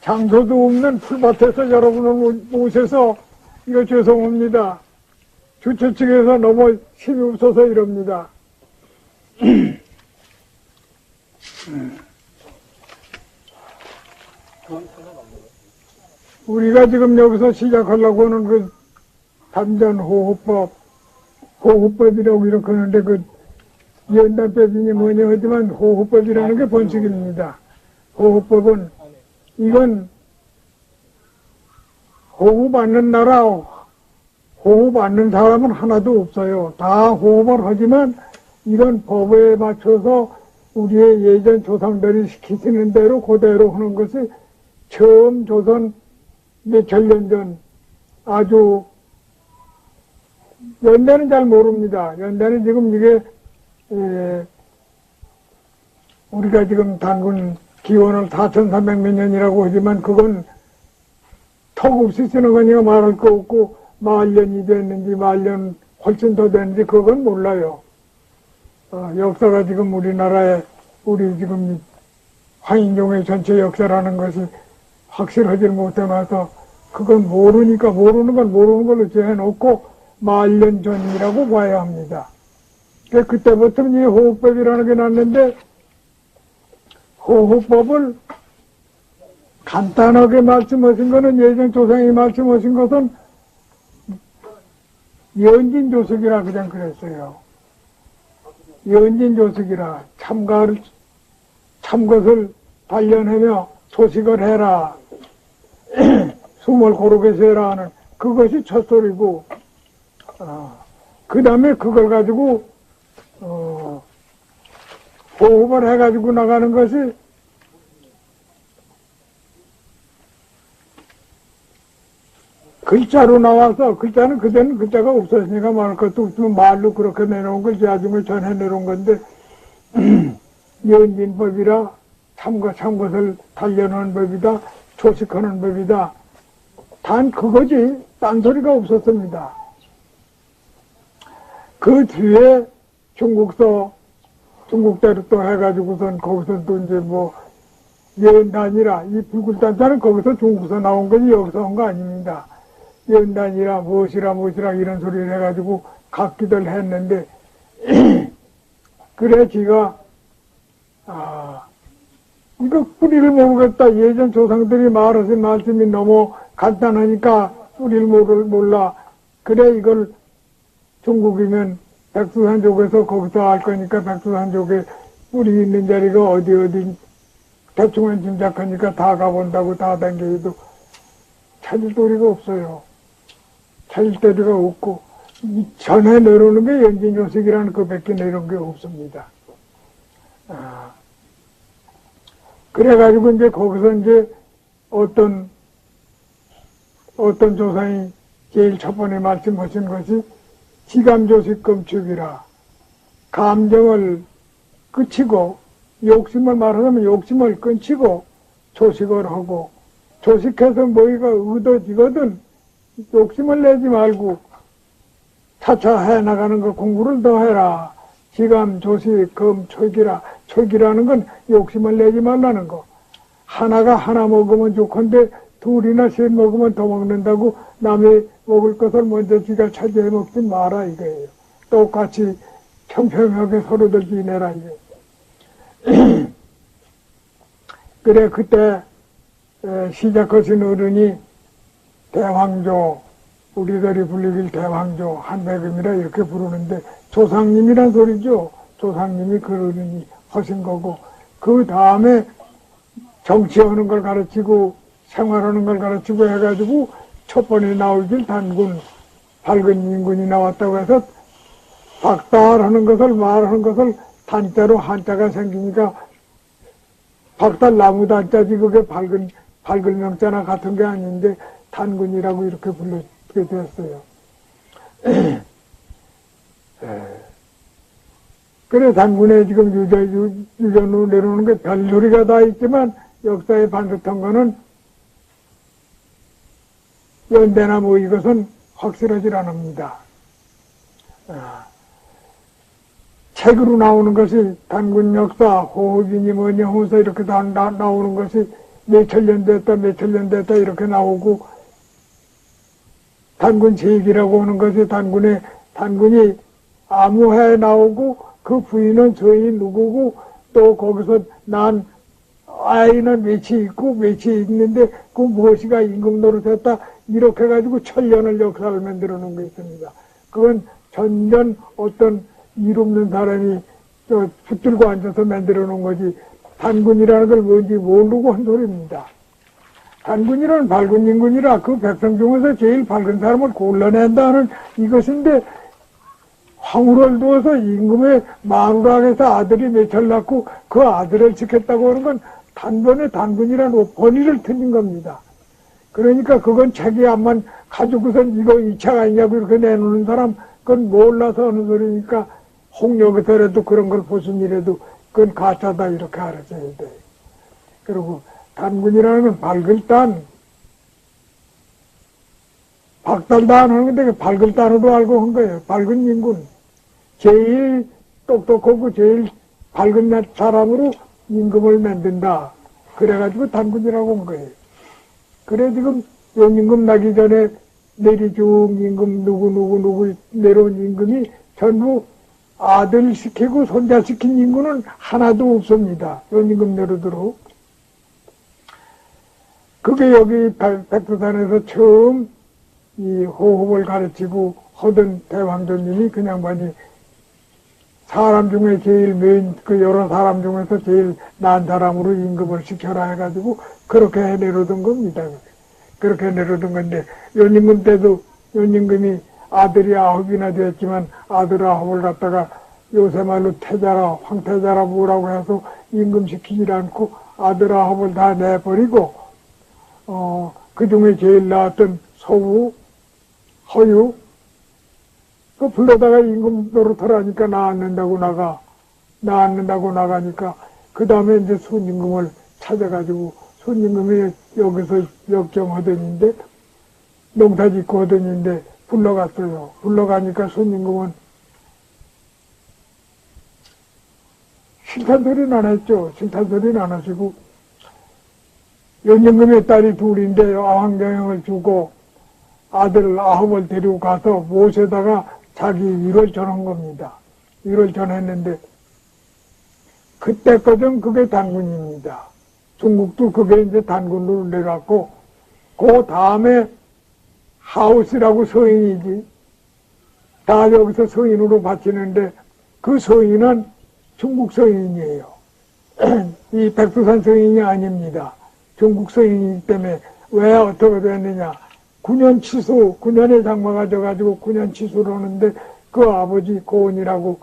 장소도 없는 풀밭에서 여러분을 모셔서 이거 죄송합니다. 주최 측에서 너무 힘이 없어서 이럽니다. 우리가 지금 여기서 시작하려고 하는 그 호흡법이라고 이렇게 하는데 그 연단법이니 뭐니 하지만 호흡법이라는 게 본칙입니다. 호흡법은 이건 호흡 않는 나라, 호흡 않는 사람은 하나도 없어요. 다 호흡을 하지만 이건 법에 맞춰서 우리의 예전 조상들이 시키시는 대로 그대로 하는 것이 처음 조선 몇천 년 전 아주 연대는 잘 모릅니다. 연대는 지금 이게 우리가 지금 단군 기원을 4300몇 년이라고 하지만 그건 턱없이 쓰는 거니까 말할 거 없고 만년이 됐는지 만년 훨씬 더 됐는지 그건 몰라요. 역사가 지금 우리나라에 우리 지금 황인종의 전체 역사라는 것이 확실하지 못해서 그건 모르니까 모르는 건 모르는 걸로 정해놓고 만년 전이라고 봐야 합니다. 그때부터 이 호흡법이라는 게 났는데 호흡법을 간단하게 말씀하신 거는 예전 조상이 말씀하신 것은 연진조석이라 그냥 그랬어요. 연진조석이라 참것을 단련하며 소식을 해라. 숨을 고르게 쉬어라 하는 그것이 첫소리고 그 다음에 그걸 가지고 호흡을 해가지고 나가는 것이 글자로 나와서 글자는 그때는 글자가 없었으니까 말할 것도 없으면 말로 그렇게 내놓은 걸 나중에 전해 내놓은 건데 연진법이라 참것을 단련하는 법이다. 조식하는 법이다. 단 그거지 딴소리가 없었습니다. 그 뒤에 중국대로 또 해가지고선 거기서 또 이제 뭐 연단이라 이 불굴단자는 거기서 중국에서 나온 거지 여기서 온 거 아닙니다. 연단이라 무엇이라 이런 소리를 해가지고 각기들 했는데 그래 지가 이거 뿌리를 모르겠다. 예전 조상들이 말하신 말씀이 너무 간단하니까 뿌리를 몰라. 그래 이걸 중국이면 백두산족에서 거기서 알 거니까 백두산족에 뿌리 있는 자리가 어디 대충은 짐작하니까 다 가본다고 다 당겨도 찾을 도리가 없어요. 찾을 도리가 없고 전에 내려오는 게 연진조식이라는 그 밖에 내려온 게 없습니다. 그래가지고 이제 거기서 이제 어떤 조상이 제일 첫 번에 말씀하신 것이 지감조식 검축이라 감정을 그치고 욕심을 말하자면 욕심을 끊치고 조식을 하고 조식해서 뭐가 의도지거든 욕심을 내지 말고 차차 해나가는 거 공부를 더 해라. 지감, 조식, 검, 촉이라는 건 욕심을 내지 말라는 거. 하나가 하나 먹으면 좋건데 둘이나 셋 먹으면 더 먹는다고 남의 먹을 것을 먼저 지가 차지해 먹지 마라 이거예요. 똑같이 평평하게 서로들 지내라 이거예요. 그래 그때 시작하신 어른이 대황조, 우리들이 불리길 대황조, 한백음이라 이렇게 부르는데 조상님이란 소리죠. 조상님이 그 어른이 하신 거고 그 다음에 정치하는 걸 가르치고 생활하는 걸 가르치고 해가지고 첫 번에 나오길 단군, 밝은 인군이 나왔다고 해서 박달하는 것을 말하는 것을 단자로 한자가 생기니까 박달 나무 단자지 그게 밝은 명자나 같은 게 아닌데 단군이라고 이렇게 불러게 됐어요. 그래 단군에 지금 유전으로 내려오는 게 별소리가 다 있지만 역사에 반듯한 거는 연대나 뭐 이것은 확실하지 않습니다. 책으로 나오는 것이 단군 역사, 호흡이니 뭐니 하면서 이렇게 다 나오는 것이 몇천 년 됐다, 몇천 년 됐다 이렇게 나오고, 단군 제익이라고 하는 것이 단군이 아무 해에 나오고, 그 부인은 저희 누구고, 또 거기서 난 아이는 몇이 있고, 몇이 있는데, 그 무엇이가 임금 노릇했다, 이렇게 해가지고 천년을 역사를 만들어 놓은 게 있습니다. 그건 전전 어떤 일 없는 사람이 붙들고 앉아서 만들어 놓은 거지, 단군이라는 걸 뭔지 모르고 한 소리입니다. 단군이라는 밝은 인군이라 그 백성 중에서 제일 밝은 사람을 골라낸다는 이것인데, 황후를 두어서 임금의 마누락에서 아들이 몇을 낳고 그 아들을 지켰다고 하는 건 단번에 단군이라는 권위를 틀린 겁니다. 그러니까 그건 자기 암만 가지고선 이거 2차 아니냐고 이렇게 내놓는 사람, 그건 몰라서 하는 소리니까, 홍역에서라도 그런 걸 보신이라도 그건 가짜다 이렇게 알아줘야 돼. 그리고 단군이라는 건 밝을 단, 박달단 하는 건데 밝을 단으로 알고 한 거예요. 밝은 인군. 제일 똑똑하고 제일 밝은 사람으로 임금을 만든다. 그래가지고 단군이라고 한 거예요. 그래 지금 연임금 나기 전에 내리중 임금 누구 내려온 임금이 전부 아들 시키고 손자 시킨 인구는 하나도 없습니다. 연임금 내려도록. 그게 여기 백두산에서 처음 이 호흡을 가르치고 하던 대왕조님이 그 양반이 사람 중에 제일 그 여러 사람 중에서 제일 난 사람으로 임금을 시켜라 해가지고 그렇게 내려둔 겁니다. 그렇게 내려둔 건데, 연임금 때도 연임금이 아들이 9이나 되었지만 아들 9을 갖다가 요새 말로 태자라, 황태자라 뭐라고 해서 임금시키지 않고 아들 9을 다 내버리고, 그 중에 제일 나왔던 서우, 허유, 그 불러다가 임금 노릇을 하니까 나앉는다고 나가니까, 그 다음에 이제 순임금을 찾아가지고, 순임금이 여기서 역정하더니인데, 농사 짓고 하더니인데, 불러갔어요. 불러가니까 순임금은 싫단 소리는 안 했죠. 싫단 소리는 안 하시고, 연임금의 딸이 둘인데, 아황경영을 주고, 아들 9을 데리고 가서 못에다가 자기 일을 전한 겁니다. 일을 전했는데, 그때까지는 그게 단군입니다. 중국도 그게 이제 단군으로 내려갔고, 그 다음에 하우스라고 서인이지. 다 여기서 서인으로 바치는데, 그 서인은 중국 서인이에요. 이 백두산 서인이 아닙니다. 중국 서인이기 때문에 왜 어떻게 됐느냐. 9년 취소, 9년에 장마가 져가지고 9년 취소를 하는데 그 아버지 고은이라고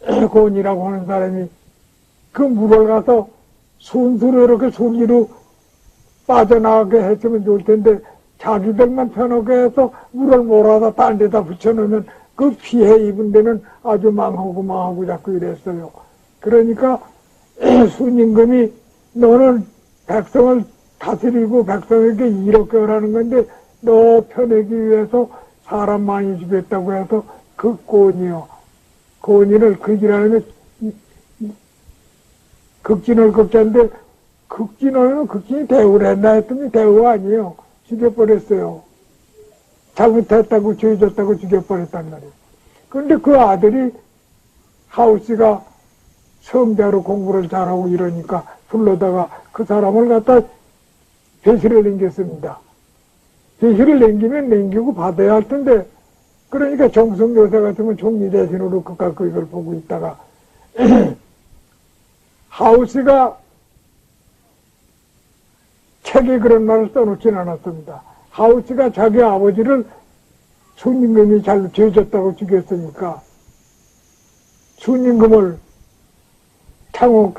하는 사람이 그 물을 가서 순수로 이렇게 수리로 빠져나가게 했으면 좋을 텐데 자기들만 편하게 해서 물을 몰아서 딴 데다 붙여놓으면 그 피해 입은 데는 아주 망하고 자꾸 이랬어요. 그러니까 순임금이 너는 백성을 다스리고 백성에게 이렇게 하라는 건데 너 편하기 위해서 사람 많이 죽였다고 해서 그 고은이를 극이라는 게 극진을 극자인데 극진이 대우를 했나 했더니 대우가 아니에요. 죽여버렸어요. 잘못했다고 죄졌다고 죽여버렸단 말이에요. 그런데 그 아들이 하우스가 성자로 공부를 잘하고 이러니까 불러다가 그 사람을 갖다 배시를 남겼습니다. 배시를 남기고 받아야 할 텐데, 그러니까 정성요새 같으면 종리 대신으로 그갖고 이걸 보고 있다가 하우스가 책에 그런 말을 써놓진 않았습니다. 하우스가 자기 아버지를 순임금이 잘 죄졌다고 죽였으니까 순임금을 창호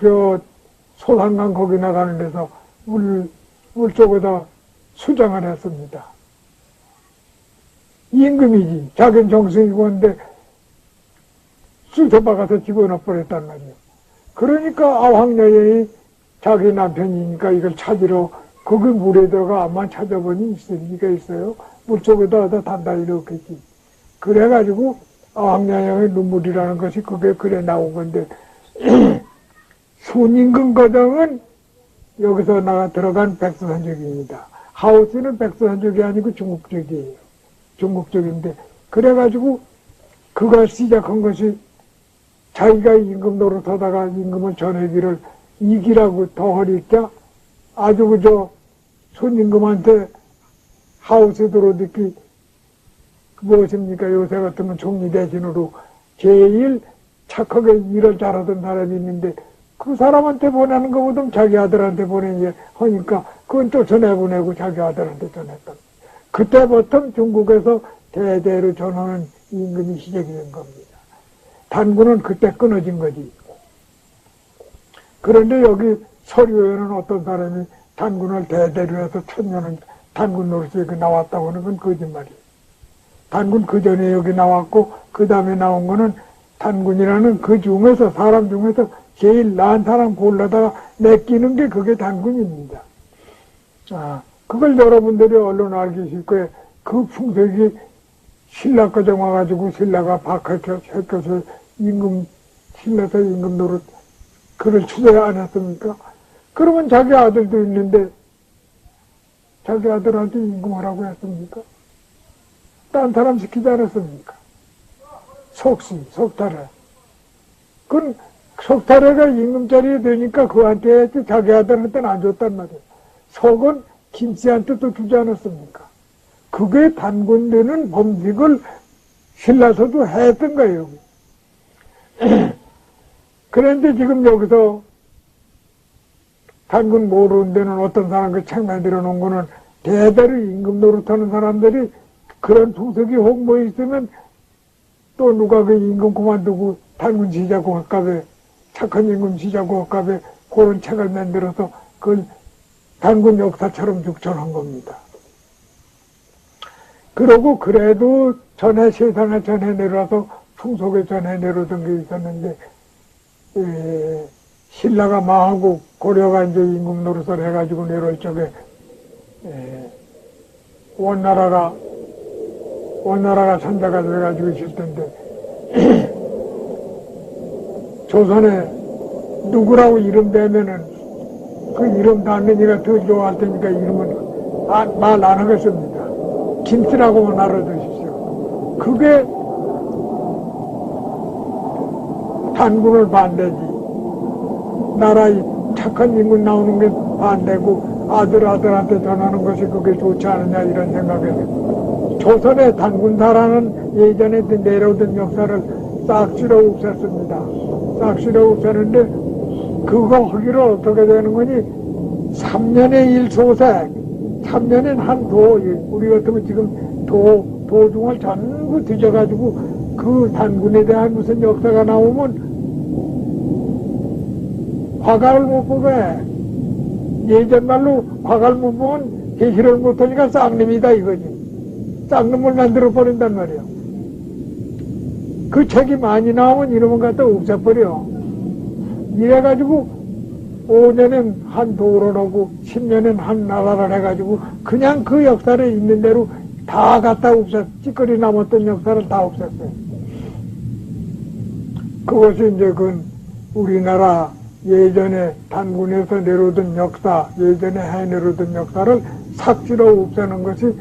소산강 거기 나가는 데서 물 쪽에다 수장을 했습니다. 임금이지. 자기는 정승이고 한데 쑤셔박아서 집어넣어 버렸단 말이에요. 그러니까 아황여인이 자기 남편이니까 이걸 찾으러 거기 물에 들어가 암만 찾아보니 있을 리가 있어요. 물 쪽에다 단단히 넣겠지. 그래가지고 아황여인의 눈물이라는 것이 그게 그래 나온 건데 순임금 거정은 여기서 나가 들어간 백두산족입니다. 하우스는 백두산족이 아니고 중국족이에요. 중국족인데 그래가지고 그가 시작한 것이 자기가 임금 노릇하다가 임금을 전해기를 이기라고 더 허리까 아주 그저 손임금한테 하우스 들어듣기 무엇입니까? 요새 같으면 총리 대신으로 제일 착하게 일을 잘하던 사람이 있는데 그 사람한테 보내는 것보다 자기 아들한테 보내니 하니까 그건 쫓아내보내고 자기 아들한테 전했다. 그때부터 중국에서 대대로 전하는 임금이 시작이 된 겁니다. 단군은 그때 끊어진 거지. 그런데 여기 서류에는 어떤 사람이 단군을 대대로 해서 1000년은 단군 노릇이 여기 나왔다고 하는 건 거짓말이에요. 단군 그 전에 여기 나왔고 그 다음에 나온 거는 단군이라는 그 중에서 사람 중에서 제일 나은 사람 골라다가 맡기는 게 그게 단군입니다. 그걸 여러분들이 얼른 알기 쉽을 거예요. 그 풍속이 신라까지 와가지고 신라가 박해서 임금 신라서 임금 노릇 그걸 추대 안 했습니까? 그러면 자기 아들도 있는데 자기 아들한테 임금하라고 했습니까? 딴 사람 시키지 않았습니까? 석탈해. 그건 석탈해가 임금자리에 되니까 그한테 했지 자기 아들한테는 안 줬단 말이에요. 석은 김씨한테 또 주지 않았습니까? 그게 단군되는 범직을 신라서도 했던 거예요. 그런데 지금 여기서 단군 모르는 데는 어떤 사람 그 책만 들어놓은 거는 대대로 임금 노릇하는 사람들이 그런 풍속이 홍보에 있으면 또 누가 그 임금 그만두고 단군 지자고 할까봐 착한 임금 지자고 할까봐 그런 책을 만들어서 그걸 단군 역사처럼 죽전한 겁니다. 그러고 그래도 전에 세상에 전해 내려와서 풍속에 전해 내려오던 게 있었는데 신라가 망하고 고려가 이제 임금 노릇을 해가지고 내려올 적에 원나라가 선자가 돼가지고 있을 텐데 조선에 누구라고 이름 대면은 그 이름 닿는 이가 더 좋아할 테니까 이름은 말 안 하겠습니다. 김씨라고만 알아두십시오. 그게 단군을 반대지. 나라의 착한 인군 나오는 게 반대고 아들한테 전하는 것이 그게 좋지 않느냐 이런 생각에서 조선의 단군사라는 예전에 내려오던 역사를 싹 쓸어 없앴습니다. 싹 쓸어 없앴는데 그거 하기로 어떻게 되는 거니 3년에 1소색 3년엔 한 도, 우리 같으면 지금 도중을 전부 뒤져가지고 그 단군에 대한 무슨 역사가 나오면 화가를 못 보게. 예전 말로 화가를 못 보면 계시를 못하니까 쌍놈이다 이거지. 쌍놈을 만들어 버린단 말이야. 그 책이 많이 나오면 이놈은 갖다 없애버려. 이래가지고 5년엔 한 도를 하고 10년엔 한 나라를 해가지고 그냥 그 역사를 있는 대로 다 갖다 없앴, 찌꺼리 남았던 역사를 다 없앴어요. 그것이 이제 그 우리나라 예전에 단군에서 내려오던 역사, 예전에 해내려오던 역사를 삭지로 없애는 것이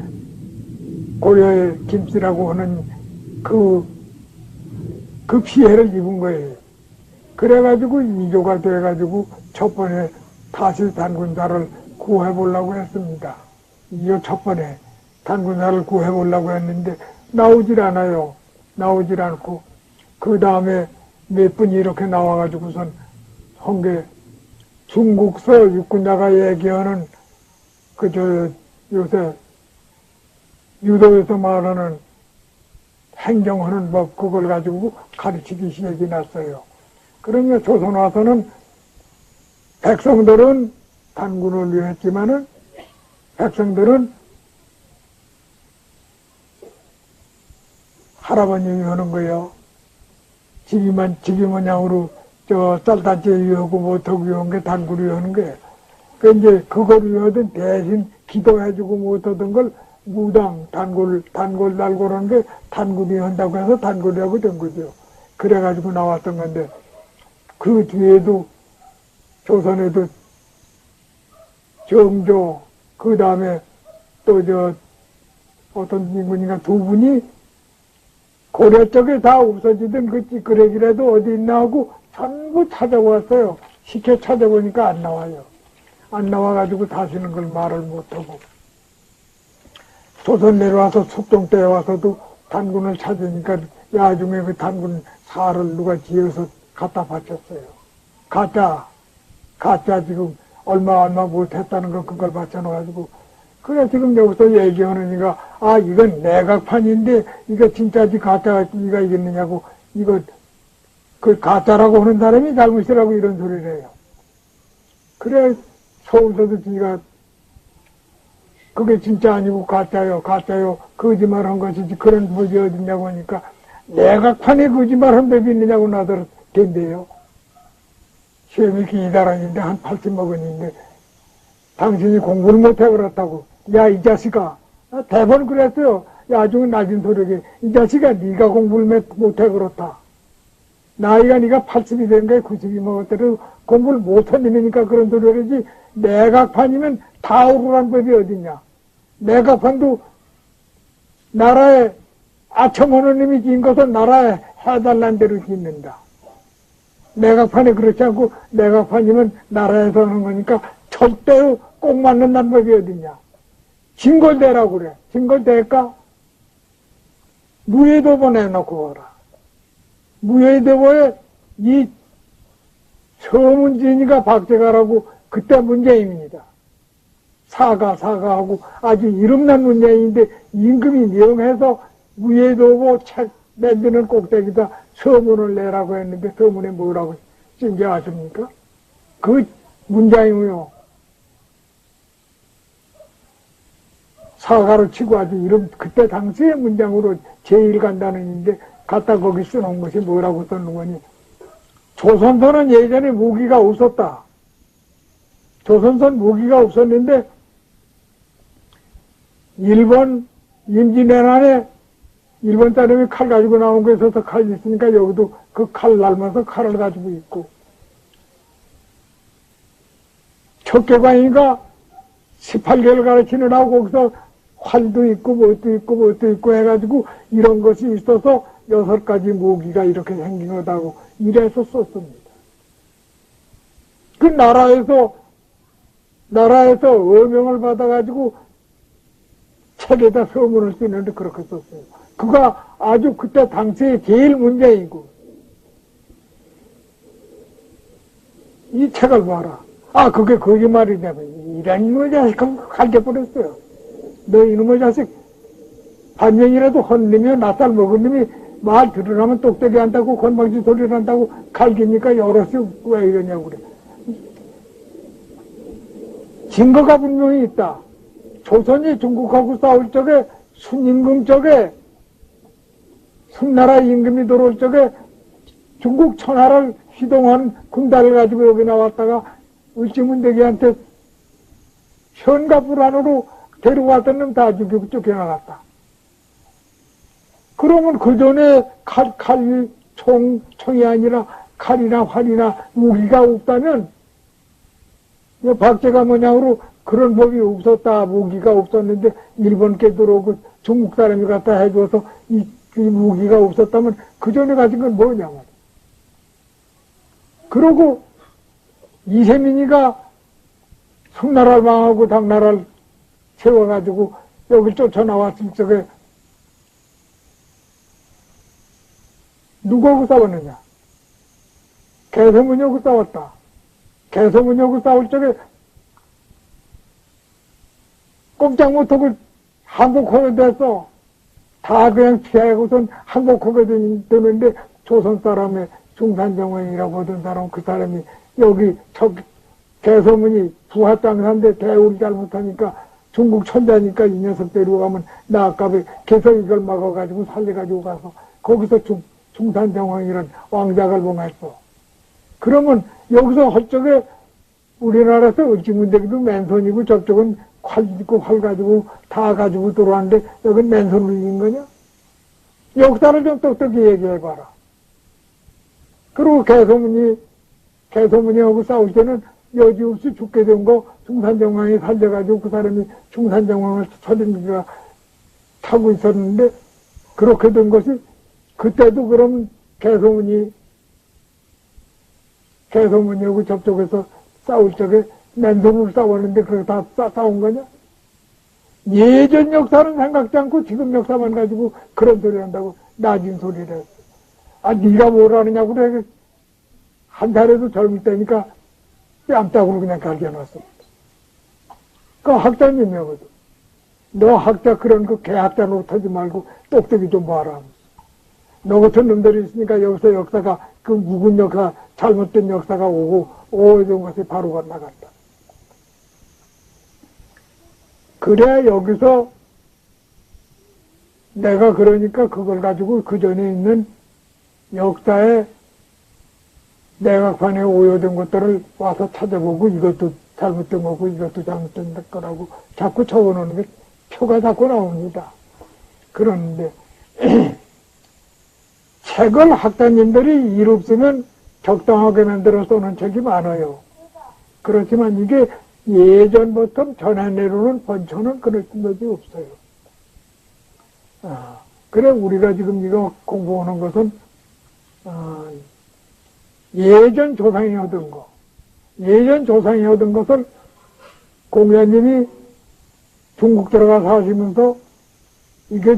고려의 김씨라고 하는 그 피해를 입은 거예요. 그래가지고 이조가 돼가지고 첫 번에 다시 단군사를 구해보려고 했습니다. 이거 첫 번에 단군사를 구해보려고 했는데 나오질 않아요. 나오질 않고 그 다음에 몇 분이 이렇게 나와가지고선 한 게 중국서 육군자가 얘기하는 요새 유도에서 말하는 행정하는 법 그걸 가지고 가르치기 시작이 났어요. 그러면 조선 와서는 백성들은 단군을 위했지만은 백성들은 할아버님이 하는 거예요. 집이 모양으로 쌀단지 위하고 못하고 위한 게 단군이 하는 거예요. 그 이제 그걸 위하든 대신 기도해주고 못하던 걸 무당, 단골 달고 그러는 게 단군이 한다고 해서 단군이라고 된 거죠. 그래가지고 나왔던 건데 그 뒤에도 조선에도 정조, 그 다음에 또 어떤 인군인가 두 분이 고려 쪽에 다 없어지던 그 찌끄레기라도 어디 있나 하고 전부 찾아왔어요. 시켜 찾아보니까 안 나와요. 안 나와가지고 다시는 그걸 말을 못하고. 조선 내려와서 숙종때에 와서도 단군을 찾으니까 야중에 그 단군 살을 누가 지어서 갖다 바쳤어요. 가짜 지금 얼마 못했다는 거 그걸 바쳐놔가지고. 그래 지금 여기서 얘기하느니까 이건 내각판인데 이거 진짜지 가짜가 네가 이겼느냐고 이거 그 가짜라고 하는 사람이 잘못이라고 이런 소리를 해요. 그래 서울서도 지가 그게 진짜 아니고 가짜요 거짓말한 것이지 그런 법이 어딨냐고 하니까 내각판에 거짓말한 법이 있느냐고 나더러 된대요. 시험이 기다라는데 한 80먹었는데 당신이 공부를 못해 그렇다고. 야 이 자식아, 대번 그랬어요. 아주 낮은 소리에 이 자식아 네가 공부를 못해 그렇다. 나이가 네가 80이 된 거야 90이 먹었더라도 공부를 못한 놈이니까 그런 소리를 하지. 내각판이면 다 오르란 법이 어딨냐. 내각판도 나라에 아첨하는 놈이 진 것은 나라에 해달란 대로 짓는다. 내각판이 그렇지 않고 내각판이면 나라에서 하는 거니까 절대로 꼭 맞는다는 법이 어딨냐. 징벌대라고 그래. 징벌대일까? 무예도보 내놓고 가라. 무예도보에 이 서문진이가 박제가라고 그때 문재인입니다. 사가하고 아주 이름난 문재인인데 임금이 명해서 무예도보 책 만드는 꼭대기다 서문을 내라고 했는데 서문에 뭐라고 쓴지 아십니까? 그 문장이요. 사가를 치고 아주 이름 그때 당시의 문장으로 제일 간단한인데 갖다 거기 써놓은 것이 뭐라고 써놓은 거니? 조선소는 예전에 무기가 없었다. 조선소는 무기가 없었는데 일본 임진왜란에 일본 사람이 칼 가지고 나온 거에 있어서 칼이 있으니까 여기도 그 칼 닮아서 칼을 가지고 있고 척교관이가 18개월 가르치느라고 거기서 활도 있고 뭣도 있고 해가지고 이런 것이 있어서 6가지 무기가 이렇게 생긴 거다고 이래서 썼습니다. 그 나라에서 어명을 받아가지고 책에다 서문을 쓰는데 그렇게 썼어요. 그가 아주 그때 당시에 제일 문제이고 이 책을 봐라. 그게 거짓말이냐. 이런 이놈의 자식 갈겨버렸어요. 너 이놈의 자식 반명이라도 헌 놈이 낯살 먹은 놈이 말 들으라면 똑대기 한다고 건방진 소리를 한다고 갈기니까 여럿이 왜 이러냐고 그래. 증거가 분명히 있다. 조선이 중국하고 싸울 적에 순임금 쪽에 순나라 임금이 들어올 적에 중국 천하를 휘동한 군단을 가지고 여기 나왔다가 을지문대기한테 현갑불안으로 데려왔던 놈 다 죽이고 쫓겨나갔다. 그러면 그 전에 총이 아니라 칼이나 활이나 무기가 없다면 박제가 뭐냐고 그런 법이 없었다. 무기가 없었는데 일본께 들어오고 중국 사람이 갖다 해줘서 이 무기가 없었다면 그 전에 가진 건 뭐냐 말이야. 그러고 이세민이가 송나라를 망하고 당나라를 세워가지고 여기 쫓아나왔을 적에 누구하고 싸웠느냐? 개서문하고 싸웠다. 개서문하고 싸울 적에 꼼짝 못하고 항복하게 됐어. 다 그냥 피하고선 항복하게 되는데 조선 사람의 중산정원이라고 하던 사람 그 사람이 여기 개서문이 부하땅사인데 대우를 잘못하니까 중국 천자니까 이 녀석 데리고 가면 나 아까에 계속 이걸 막아가지고 살려가지고 가서 거기서 중산정왕이란 왕작을 봉했어. 그러면 여기서 헐적에 우리나라에서 을지문대기도 맨손이고 저쪽은 칼 있고 활 가지고 다 가지고 들어왔는데 여긴 맨손으로 이긴 거냐? 역사를 좀 똑똑히 얘기해봐라. 그리고 개소문이하고 싸울 때는 여지없이 죽게 된 거 중산정왕이 살려가지고 그 사람이 중산정왕을 서린이가 타고 있었는데 그렇게 된 것이 그때도 그럼 개소문이하고 저쪽에서 싸울 적에 맨손으로 싸웠는데 그게 다 싸운 거냐? 예전 역사는 생각지 않고 지금 역사만 가지고 그런 소리 한다고 낮은 소리를 했어. 아, 네가 뭘 아느냐고 그래. 한 살에도 젊을 때니까 뺨따구로 그냥 갈겨놨어. 그 학자님이거든. 너 학자 그런 그 개학자 노릇하지 말고 똑똑히 좀 봐라. 너 같은 놈들이 있으니까 여기서 역사가 그 묵은 역사, 잘못된 역사가 오고 오해된 것이 바로 나갔다. 그래 여기서 내가 그러니까 그걸 가지고 그 전에 있는 역사에 내각판에 오해된 것들을 와서 찾아보고 이것도 잘못된 거고 이것도 잘못된 거라고 자꾸 적어놓는 게 표가 자꾸 나옵니다. 그런데 책을 학자님들이 일 없으면 적당하게 만들어 써놓은 책이 많아요. 그렇지만 이게 예전부터 전해내려오는 번처는 그럴 것이 없어요. 그래 우리가 지금 이거 공부하는 것은 예전 조상이 얻은 거, 예전 조상이 얻은 것을 공자님이 중국 들어가 사시면서 이게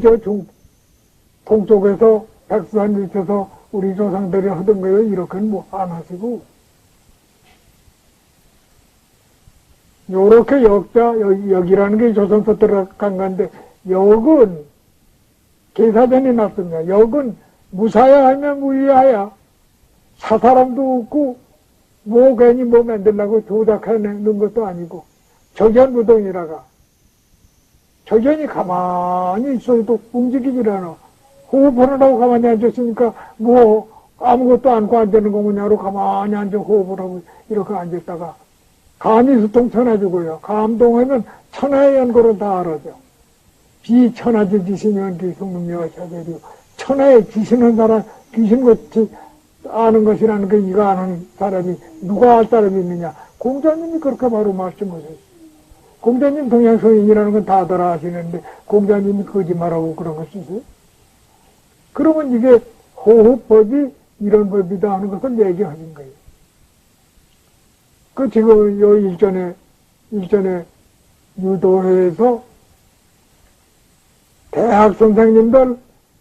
동쪽에서 백두산 밑에서 우리 조상들이 하던 거예요. 이렇게는 뭐 안 하시고 요렇게 역이라는 게 조선서 들어간 건데 역은 계사전이 났습니다. 역은 무사야 하면 무의하야. 사사람도 없고 뭐 괜히 뭐 만들려고 조작해내는 것도 아니고 적연무동이라가 적연이 가만히 있어도 움직이질 않아. 호흡하느라고 가만히 앉았으니까 뭐 아무것도 안고 앉는 거냐로 가만히 앉아 호흡을 하고 이렇게 앉았다가 감이 수통천하주고요. 감동하면 천하의 연고로 다 알아죠. 비천하지 귀신은 기승문명을 샤대리요. 천하에 귀신은 사람, 귀신같이 아는 것이라는 게 이거 아는 사람이 누가 알 사람이 있느냐. 공자님이 그렇게 바로 말씀하셨어요. 공자님 동양서인이라는 건 다들 아시는데 공자님이 거짓말하고 그런 거 쓰세요? 그러면 이게 호흡법이 이런 법이다 하는 것을 얘기하신 거예요. 그 지금 요 일전에 유도회에서 대학 선생님들,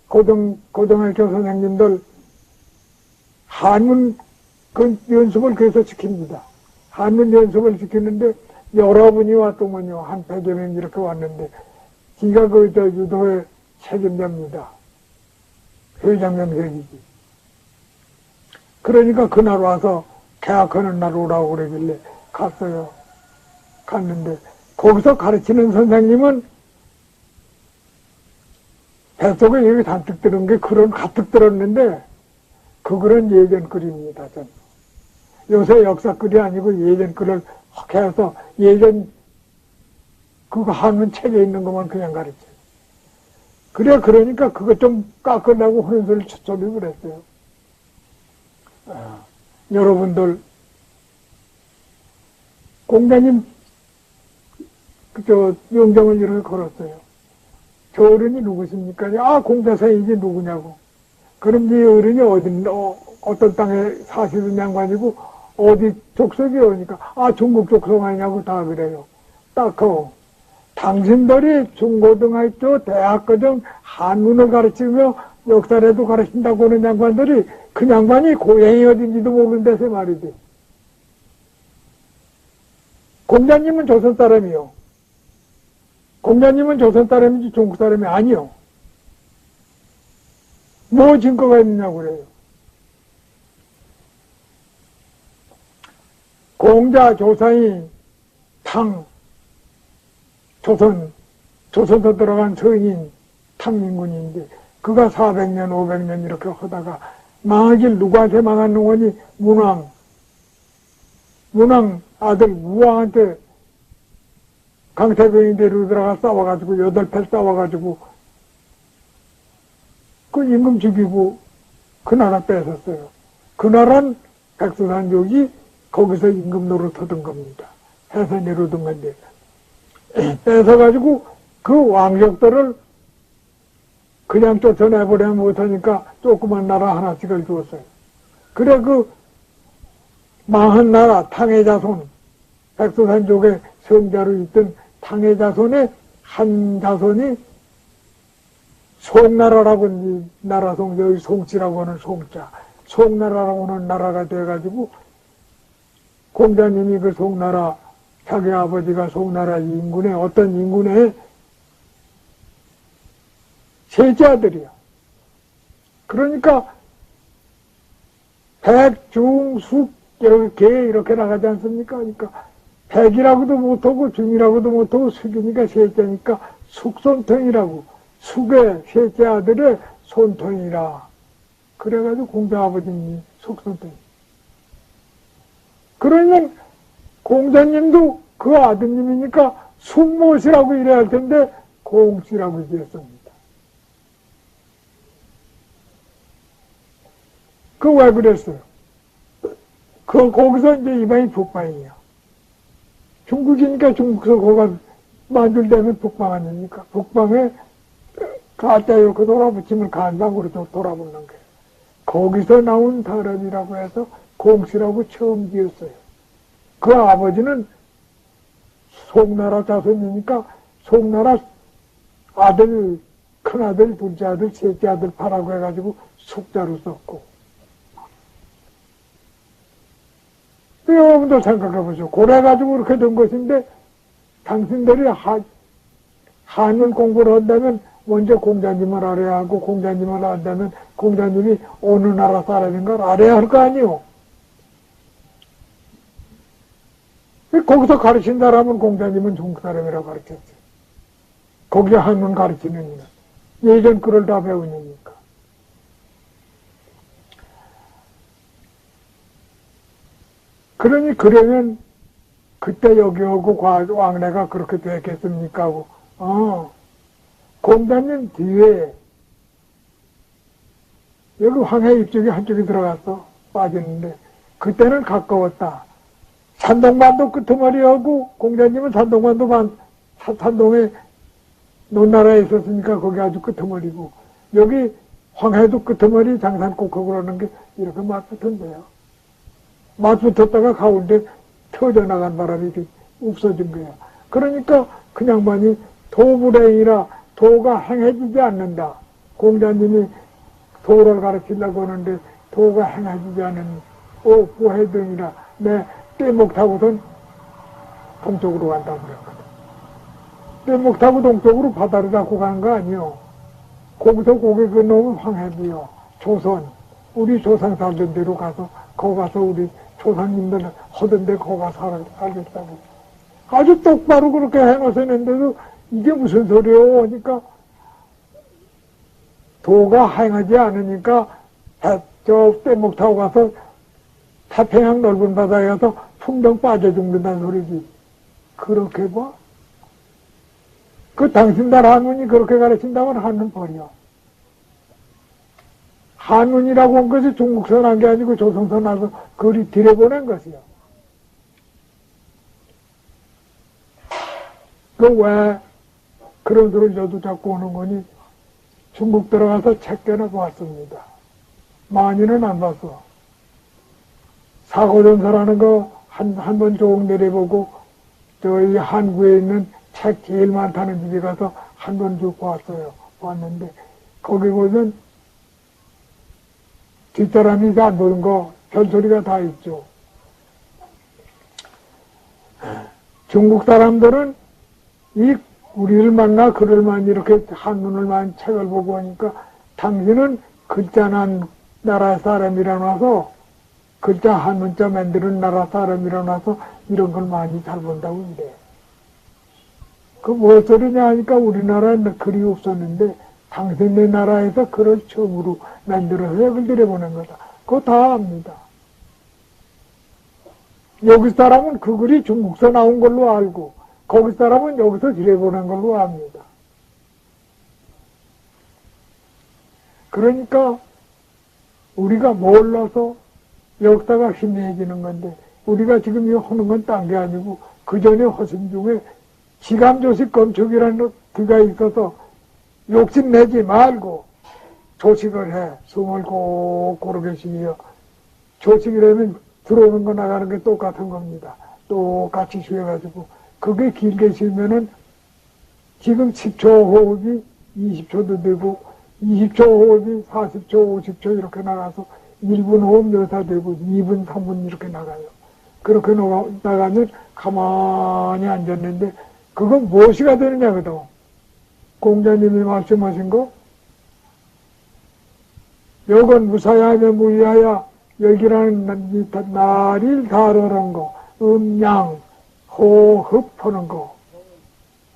고등학교 선생님들 한문 그 연습을 계속 시킵니다. 한문 연습을 시키는데 여러분이 왔더만요. 한 100여 명 이렇게 왔는데 지가 유도회 책임자입니다. 회장님 회기지. 그러니까 그날 와서 개학하는 날 오라고 그러길래 갔어요. 갔는데 거기서 가르치는 선생님은 뱃속에 여기 잔뜩 들은 게 그런 가득 들었는데 그거는 예전 글입니다. 전. 요새 역사 글이 아니고 예전 글을 확 해서 예전 그거 한문 책에 있는 것만 그냥 가르쳐요. 그래 그러니까 그거 좀 깎으려고 하는 소리를 쳤소리 그랬어요. 여러분들 공자님 영정을 이렇게 걸었어요. 저 어른이 누구십니까? 아 공자사인이 누구냐고. 그럼 이 어른이 어떤 땅에 사시는 양반이고 어디 족속이 오니까 아 중국 족속 아니냐고 다 그래요. 딱 당신들이 중고등학교 대학교정 한문을 가르치며 역사라도 가르친다고 하는 양반들이 그 양반이 고향이 어딘지도 모르는 데서 말이지. 공자님은 조선 사람이요. 공자님은 조선 사람이지 중국 사람이 아니요. 뭐 증거가 있느냐고 그래요. 공자 조상이 조선서 들어간 서인인 탕민군인데 그가 400년 500년 이렇게 하다가 망하길 누구한테 망하는 거니? 문왕 아들 무왕한테 강태병이 데리고 들어가 싸워가지고 8패 싸워가지고 그 임금 죽이고 그 나라 뺏었어요. 그 나라는 백두산족이 거기서 임금 노릇하던 겁니다. 해서 내려오던 건데 뺏어가지고 그 왕족들을 그냥 쫓아내버리면 못하니까 조그만 나라 하나씩을 주었어요. 그래 그 망한 나라 탕의 자손, 백두산족의 성자로 있던 탕의 자손의 한 자손이 송나라라고 이 나라 여기 송치라고 하는 송자, 송나라라고 하는 나라가 돼가지고 공자님이 그 송나라 자기 아버지가 송나라 인군의 어떤 인군의 셋째 아들이야. 그러니까 백, 중, 숙, 개 이렇게 나가지 않습니까? 그러니까 백이라고도 못하고 중이라고도 못하고 숙이니까 셋째니까 숙손통이라고 숙의 셋째 아들의 손통이라 그래가지고 공자 아버지님이 숙손통. 그러면 공자님도 그 아드님이니까 숙모씨라고 이래야 할 텐데 공씨라고 지었습니다. 그 왜 그랬어요? 거기서 이제 이방이 북방이에요. 중국이니까 중국서 거가 만들되면 북방 아닙니까? 북방에 가짜 이렇게 돌아붙이면 간방으로 돌아붙는 거예요. 거기서 나온 사람이라고 해서 공씨라고 처음 지었어요. 그 아버지는 송나라 자손이니까 송나라 아들, 큰아들, 둘째 아들, 셋째 아들 파라고 해가지고 숙자로 썼고. 여러분도 생각해보세요. 그래가지고 그렇게 된 것인데 당신들이 한문 공부를 한다면 먼저 공자님을 알아야 하고 공자님을 안다면 공자님이 어느 나라 사람인 걸 알아야 할 거 아니요. 거기서 가르친다라면 공자님은 중국 사람이라고 가르쳤지. 거기에 한문 가르치는 이는 예전 글을 다 배우니까. 그러면 그때 여기 오고 왕래가 그렇게 됐겠습니까 하고 공자님 뒤에 여기 황해 입쪽에 한쪽이 들어갔어 빠졌는데 그때는 가까웠다. 산동반도 끄트머리하고 공자님은 산동반도 산동에 논나라에 있었으니까 거기 아주 끄트머리고 여기 황해도 끄트머리 장산꼭하고 그러는 게 이렇게 맞붙은데요. 맞붙었다가 가운데 터져나간 바람이 없어진 거야. 그러니까 그 양반이 도불행이라 도가 행해지지 않는다. 공자님이 도를 가르치려고 하는데 도가 행해지지 않는 부해등이라 내 떼목 타고선 동쪽으로 간다고 그랬거든. 떼목 타고 동쪽으로 바다를 잡고 가는 거 아니요. 거기서 고개 건너면 황해도요. 조선 우리 조상 살던 데로 가서 거기 가서 우리 조상님들 하던 데 거기 가서 살겠다고. 아주 똑바로 그렇게 해놓으셨는데도 이게 무슨 소리요? 하니까 도가 행하지 않으니까 저 떼목 타고 가서 태평양 넓은 바다에 가서 풍덩 빠져 죽는다는 소리지. 그렇게 봐? 그 당신 나라 한문이 그렇게 가르친다면 한문 버려. 한문이라고 한 것이 중국서 난 게 아니고 조선서 나서 글이 들여보낸 것이요. 그 왜 그런 소리를 저도 자꾸 오는 거니 중국 들어가서 책 깨나 보았습니다. 많이는 안 봤어. 사고전서라는 거 한 번 조금 내려보고 저희 한국에 있는 책 제일 많다는 집에 가서 한 번 쭉 봤어요. 봤는데 거기 보면 뒷사람이 안 보는 거 별소리가 다 있죠. 중국 사람들은 우리를 만나 글을만 이렇게 한문을만 책을 보고 하니까 당신은 글자난 나라 사람이라 놔서 글자 한문자 만드는 나라 사람이라 놔서 이런 걸 많이 잘 본다고 이래. 그 무슨 소리냐 하니까 우리나라에는 글이 없었는데 당신네 나라에서 글을 처음으로 만들어서 글 들여보낸 거다. 그거 다 압니다. 여기 사람은 그 글이 중국서 나온 걸로 알고 거기 사람은 여기서 들여보낸 걸로 압니다. 그러니까 우리가 몰라서 역사가 희미해지는 건데 우리가 지금 이거 하는 건 딴 게 아니고 그 전에 허심 중에 지감조식 검축이라는 그가 있어서 욕심내지 말고 조식을 해. 숨을 꼭 고르게 쉬어. 조식이라면 들어오는 거 나가는 게 똑같은 겁니다. 똑같이 쉬어가지고 그게 길게 쉬면은 지금 10초 호흡이 20초도 되고 20초 호흡이 40초, 50초 이렇게 나가서 1분 호흡 여사되고 2분, 3분 이렇게 나가요. 그렇게 나가면 가만히 앉았는데 그건 무엇이가 되느냐거든. 공자님이 말씀하신 거 여건 무사야며 무의하야 여기라는 날이 다르는 거 음양 호흡하는 거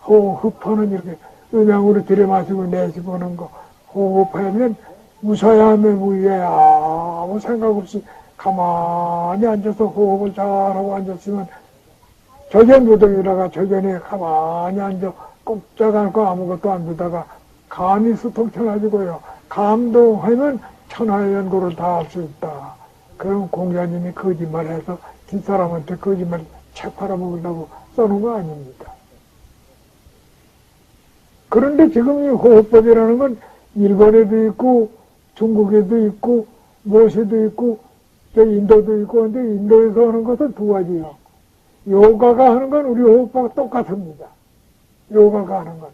호흡하는 이렇게 음양으로 들이마시고 내쉬고 하는 거 호흡하면 무사야며 무의하야 아무 생각 없이 가만히 앉아서 호흡을 잘하고 앉았으면 저전무동이라가 저전에 가만히 앉아 꼼짝 않고 아무것도 안 두다가 감이 수통쳐가지고요. 감동하면 천하의 연고를 다 할 수 있다. 그럼 공자님이 거짓말해서 뒷사람한테 거짓말 책 팔아먹으려고 써놓은 거 아닙니다. 그런데 지금 이 호흡법이라는 건 일본에도 있고 중국에도 있고 모시도 있고 저 인도도 있고 근데 인도에서 하는 것은 두 가지요. 요가가 하는 건 우리 호흡하고 똑같습니다. 요가가 하는 건.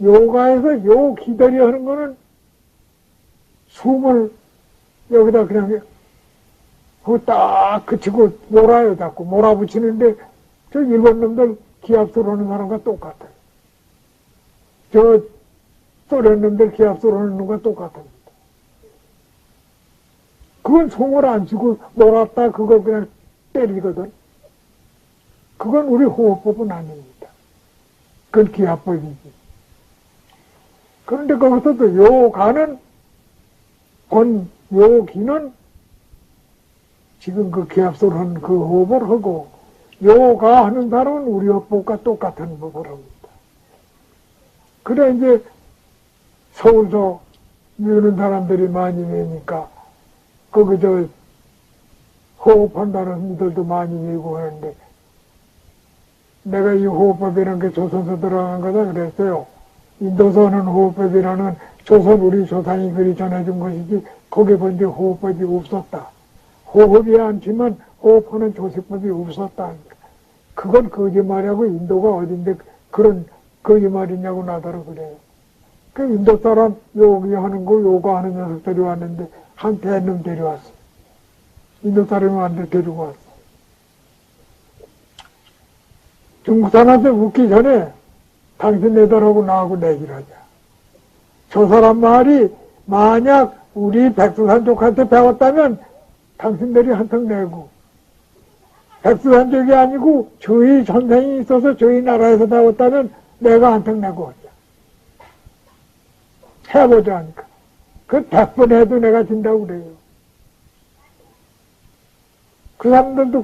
요가에서 요 기다리 하는 거는 숨을 여기다 그냥 그거 딱 그치고 몰아요 자꾸 몰아붙이는데 저 일본 놈들 기압술 하는 사람과 똑같아요. 저 소련 놈들 기압술 하는 놈과 똑같습니다. 그건 숨을 안 쉬고 몰았다 그거 그냥 때리거든. 그건 우리 호흡법은 아닙니다. 그건 기압법이지. 그런데 거기서도 요가는 요기는 지금 그 기압소를 하는 그 호흡을 하고 요가 하는 사람은 우리 호흡법과 똑같은 법을 합니다. 그래 이제 서울서 미우는 사람들이 많이 미니까 거기 저 호흡한다는 분들도 많이 미고 하는데 내가 이 호흡법이라는 게 조선서 들어간 거다 그랬어요. 인도서 하는 호흡법이라는 조선 우리 조상이 그리 전해준 것이지 거기에 본데 호흡법이 없었다. 호흡이 않지만 호흡하는 조식법이 없었다. 그건 거짓말이고 인도가 어딘데 그런 거짓말이냐고 나더러 그래요. 그 인도 사람 요기 하는 거 요가 하는 녀석들이 왔는데 한 대놈 데려왔어. 인도 사람이 왔는데 데리고 왔어. 중국 사람한테 웃기 전에 당신네들하고 나하고 내기를 하자. 저 사람 말이 만약 우리 백두산족한테 배웠다면 당신들이 한턱 내고 백두산족이 아니고 저희 선생이 있어서 저희 나라에서 배웠다면 내가 한턱 내고 하자. 해보자 하니까. 그 100번 해도 내가 진다고 그래요. 그 사람들도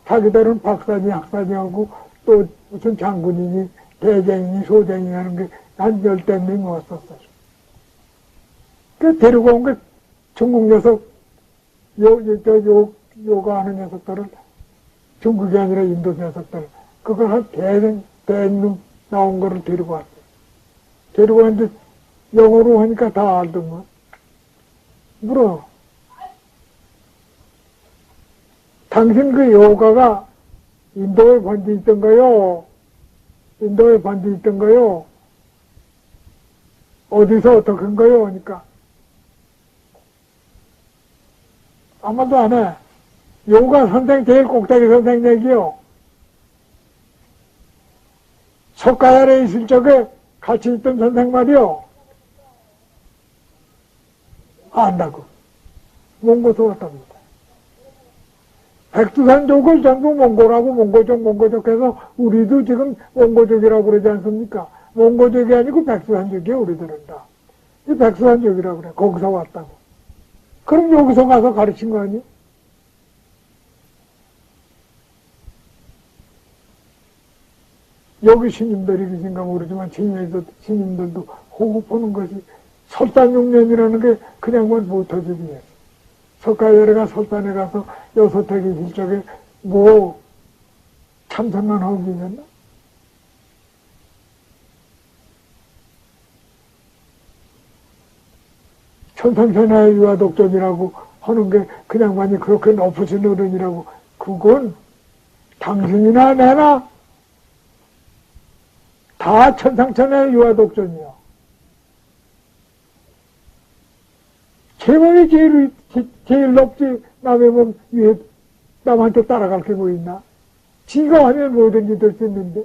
자기들은 박사니 학사니 하고 또 무슨 장군이니 대장이니 소장이니 하는 게 한 10명 왔었어요. 그 데리고 온 게 중국 녀석, 요가 하는 녀석들을 중국이 아니라 인도 녀석들, 그걸 한 대놈 나온 거를 데리고 왔어요. 데리고 왔는데 영어로 하니까 다 알더만. 물어. 당신 그 요가가 인도에 번지 있던가요? 인도에 번지 있던가요? 어디서 어떻게 한 거요? 하니까 아무도 안 해. 요가 선생 제일 꼭대기 선생 얘기요. 석가야에 있을 적에 같이 있던 선생 말이요. 안다고. 몽고서 왔답니다. 백두산족을 전부 몽고라고 몽고족 해서 우리도 지금 몽고족이라고 그러지 않습니까? 몽고족이 아니고 백두산족이야 우리들은 다. 이 백두산족이라고 그래. 거기서 왔다고. 그럼 여기서 가서 가르친 거 아니? 여기 스님들이 계신가 모르지만 스님들도 호흡하는 것이 설산육념이라는 게 그냥만 못하지 그냥. 석가열애가 설산에 가서 여섯택이 실적에 뭐 참선만 하고 있었나? 천상천하의 유아독존이라고 하는 게 그냥 많이 그렇게 높으신 어른이라고, 그건 당신이나 내나 다 천상천하의 유아독존이야. 제목이 제일 높지. 남의 몸 위에 남한테 따라갈 게 뭐 있나? 지가 하면 뭐든지 될 수 있는데.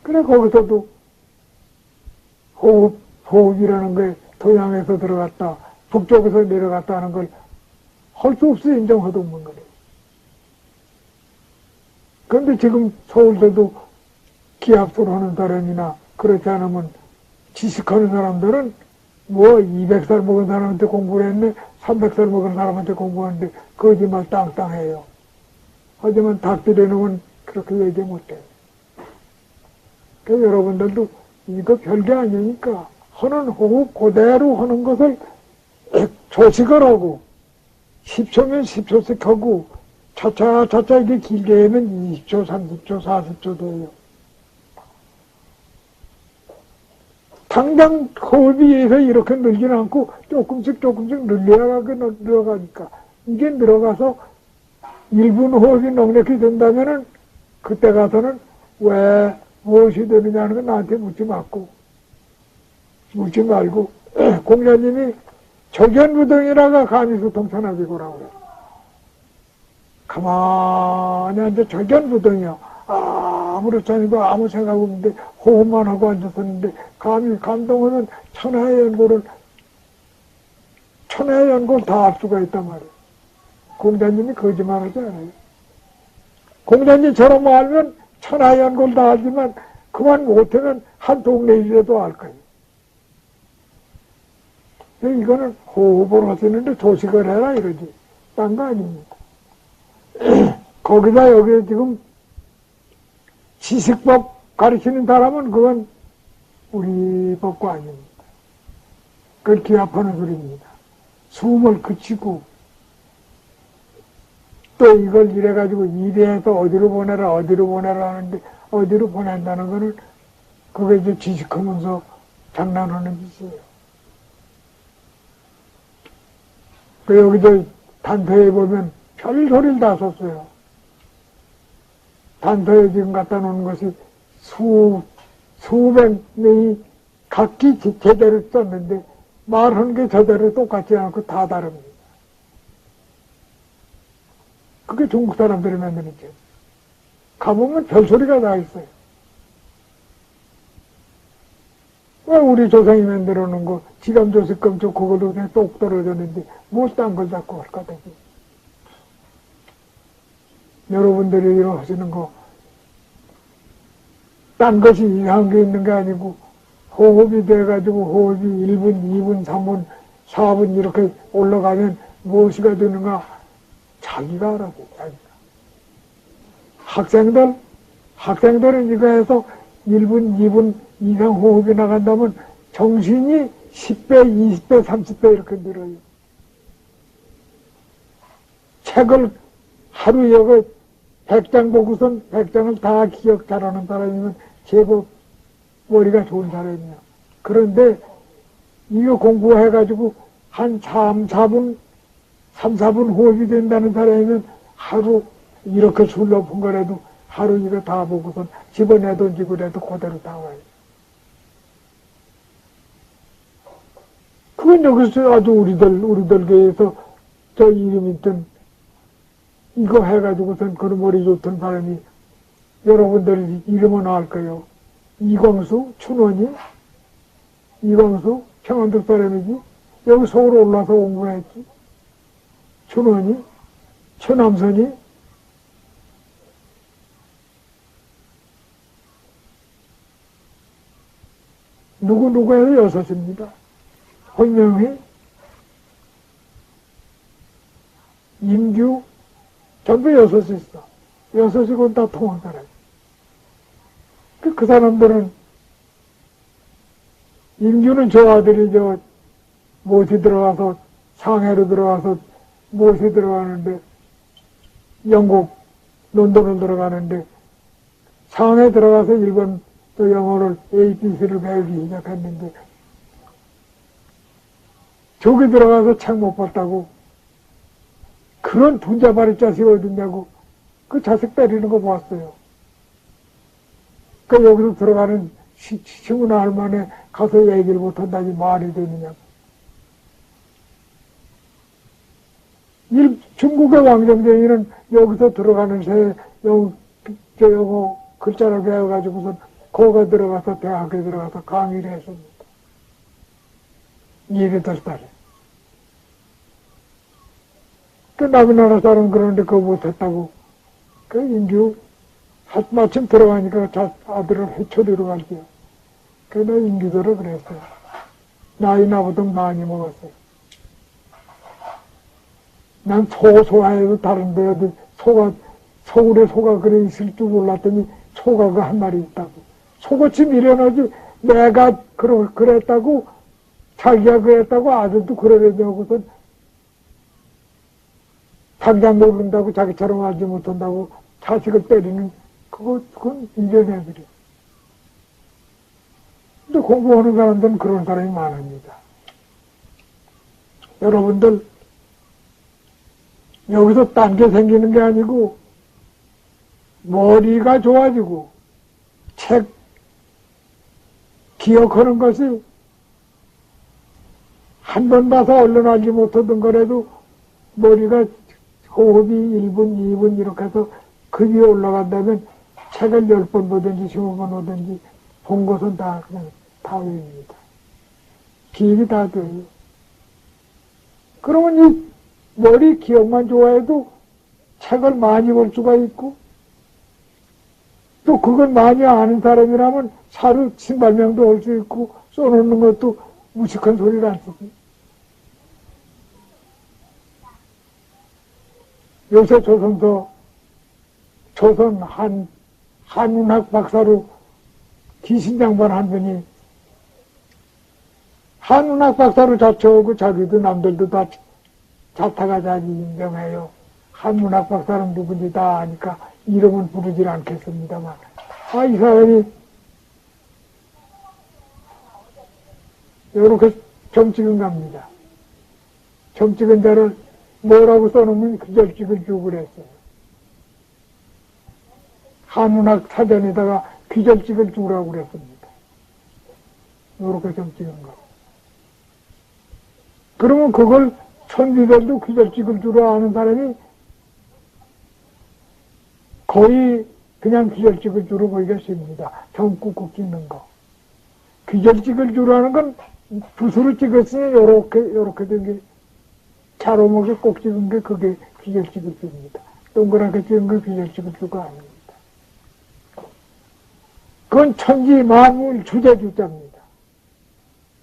그래, 거기서도 호흡이라는 게 동양에서 들어갔다, 북쪽에서 내려갔다 하는 걸 할 수 없이 인정하도 없는 거래. 그런데 지금 서울대도 기합소를 하는 사람이나 그렇지 않으면 지식하는 사람들은 뭐 200살 먹은 사람한테 공부를 했네, 300살 먹은 사람한테 공부하는데 거짓말 땅땅해요. 하지만 닭들의 놈은 그렇게 얘기 못해요. 그래서 여러분들도 이거 별게 아니니까 하는 호흡 그대로 하는 것을 조식을 하고 10초면 10초씩 하고 차차차차 이게 길게 하면 20초, 30초, 40초 돼요. 당장 호흡에 의해서 이렇게 늘지는 않고 조금씩 늘어가니까 이게 늘어가서 1분 호흡이 넉넉히 된다면은 그때 가서는 왜 무엇이 되느냐는 건 나한테 묻지 말고 공자님이 적연부동이라가 가미수통천하기고라고 그래요. 가만히 앉아 적연부동이야. 아무렇지 않고 아무 생각 없는데 호흡만 하고 앉았었는데 감동하면 천하의 연고를 다 알 수가 있단 말이에요. 공자님이 거짓말하지 않아요. 공자님처럼 알면 천하의 연고를 다 알지만 그만 못하면 한 동네이라도 알 거예요. 이거는 호흡을 하시는데 조식을 해라 이러지. 딴 거 아닙니다. 거기다 여기 지금 지식법 가르치는 사람은 그건 우리 법과 아닙니다. 그걸 기합하는 소리입니다. 숨을 그치고 또 이걸 이래가지고 이래해서 어디로 보내라 하는데 어디로 보낸다는 거는 그게 이제 지식하면서 장난하는 짓이에요. 그 여기도 단서에 보면 별소리를 다 썼어요. 단서에 지금 갖다 놓은 것이 수백 명이 각기 제대로 썼는데 말하는 게 저대로 똑같지 않고 다 다릅니다. 그게 중국 사람들이 만드는 죄. 가보면 별소리가 다 있어요. 왜 우리 조상이 만들어 놓은 거, 지감조식검조 그걸로 그냥 똑 떨어졌는데, 뭐 딴 걸 자꾸 할까, 되지. 여러분들이 이러 하시는 거, 딴 것이 이상한 게 있는 게 아니고, 호흡이 돼가지고, 호흡이 1분, 2분, 3분, 4분 이렇게 올라가면 무엇이가 되는가, 자기가 알아서, 자기가. 학생들은 이거 해서 1분, 2분 이상 호흡이 나간다면 정신이 10배, 20배, 30배 이렇게 늘어요. 책을 하루에 100장 보고선 100장을 다 기억 잘하는 사람이면 제법 머리가 좋은 사람이야. 그런데 이거 공부해가지고 한 3, 4분 호흡이 된다는 사람이면 하루 이렇게 술 높은 거라도 하루 이거 다 보고선 집어내 던지고 그래도 그대로 다 와요. 그건 여기서 아주 우리들 교회에서 저 이름 있던 이거 해가지고선 그 머리 좋던 사람이 여러분들 이름은 알 거예요. 이광수, 춘원이, 이광수, 평안도 사람이지. 여기 서울 올라서 공부했지. 춘원이, 최남선이, 누구에서 6입니다. 홍명희, 임규, 전부 6 있어. 6이고 다 통한 사람. 그 사람들은, 임규는 저 아들이 모시 들어가서, 상해로 들어가서 무엇에 들어가는데, 영국 런던을 들어가는데, 상에 들어가서 일본 또 영어를 ABC를 배우기 시작했는데, 저기 들어가서 책 못 봤다고, 그런 분자발이 자식이 어딨냐고, 그 자식 때리는 거 봤어요. 그 여기서 들어가는 시부나 할머니 가서 얘기를 못한다니 말이 되느냐고. 중국의 왕정쟁이는 여기서 들어가는 새에 영어 글자를 배워가지고선 거기 들어가서 대학에 들어가서 강의를 했습니다. 18살에. 그 남의 나라 사람 그러는데 그거 못했다고. 그 인규 마침 들어가니까 아들을 해쳐들어 갈게요. 그래서 인규들을 그랬어요. 나이 나보다 많이 먹었어요. 난 소화해도 다른데 어디 서울에 소가 그래 있을 줄 몰랐더니 소가 그 한 마리 있다고. 소같이 미련하지 내가 그랬다고 자기가 그랬다고 아들도 그러려냐고선 당장 모른다고 자기처럼 알지 못한다고 자식을 때리는 그건 이겨내 그래. 근데 공부하는 사람들은 그런 사람이 많습니다. 여러분들 여기서 딴 게 생기는 게 아니고 머리가 좋아지고 책 기억하는 것이 한 번 봐서 얼른 알지 못하던 거라도 머리가 호흡이 1분, 2분 이렇게 해서 그 위에 올라간다면 책을 10번 보든지 15번 보든지 본 것은 다 그냥 다 외웁니다. 기억이 다 돼요. 그러면 이 머리 기억만 좋아해도 책을 많이 볼 수가 있고 또 그걸 많이 아는 사람이라면 사료 신발명도 할 수 있고 써놓는 것도 무식한 소리를 안 쓰고. 요새 조선 한문학 박사로 기신장반 한 분이 한문학 박사로 자처하고 자기도 남들도 다 자타가 자기 인정해요. 한문학 박사는 누군지 다 아니까 이름은 부르질 않겠습니다만. 이 사람이 요렇게 점 찍은 겁니다. 점 찍은 자를 뭐라고 써놓으면 그 절찍을 주고 그랬어요. 한문학 사전에다가 귀절찍을 주라고 그랬습니다. 요렇게 점 찍은 거. 그러면 그걸 천지들도 귀절찍을 주라 하는 사람이 거의 그냥 귀절찍을 주로 보기가 쉽니다. 점 꾹꾹 찍는 거. 귀절찍을 주라는 건 붓으로 찍었으니 요렇게 된 게 자로목에 꼭 찍은 게 그게 귀절찍을 주입니다. 동그랗게 찍은 게 귀절찍을 주가 아닙니다. 그건 천지만물 주제주자입니다.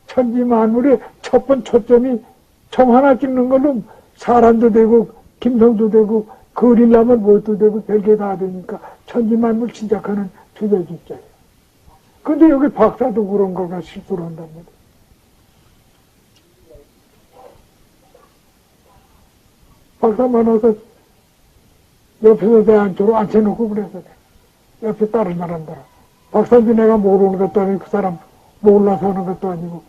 천지만물의 첫 번째 초점이 점 하나 찍는 걸로 사람도 되고 김성도 되고 그리려면 뭐도 되고 별게 다 되니까 천지만물 시작하는 주제주자예요. 근데 여기 박사도 그런 거가 실수를 한답니다. 박사만 와서 옆에서 내 안쪽으로 앉혀놓고 그래서 옆에 다른 사람들아. 박사인지 내가 모르는 것도 아니고 그 사람 몰라서 하는 것도 아니고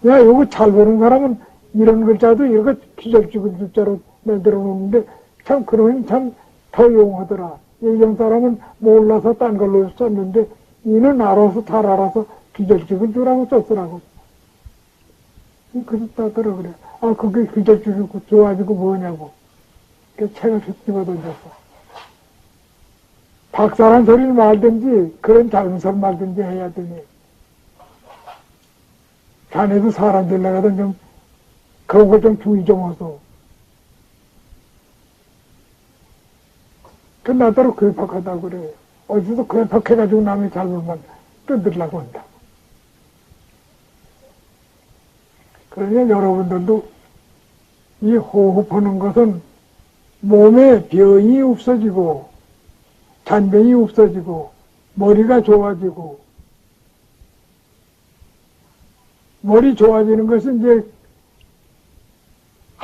야 이거 잘 보는 사람은 이런 글자도 이렇게 기절찍은 글자로 만들어 놓는데 참 그러면 참 더 용하더라. 이런 사람은 몰라서 딴 걸로 썼는데 이는 알아서 잘 알아서 기절찍은 줄하고 썼으라고. 그랬다더라 그래. 그게 기절찍이 좋아지고 뭐냐고. 그 책을 집어 던졌어. 박사란 소리를 말든지 그런 작은 소리 말든지 해야 되니. 자네도 사람 되려거든 좀 그런 걸 좀 주의 좀 하소. 그 나더러 괴팍하다고 그래. 어디서 괴팍해가지고 남의 잘못만 뜯으려고 한다. 그러니 여러분들도 이 호흡하는 것은 몸에 병이 없어지고 잔병이 없어지고 머리가 좋아지고 머리 좋아지는 것은 이제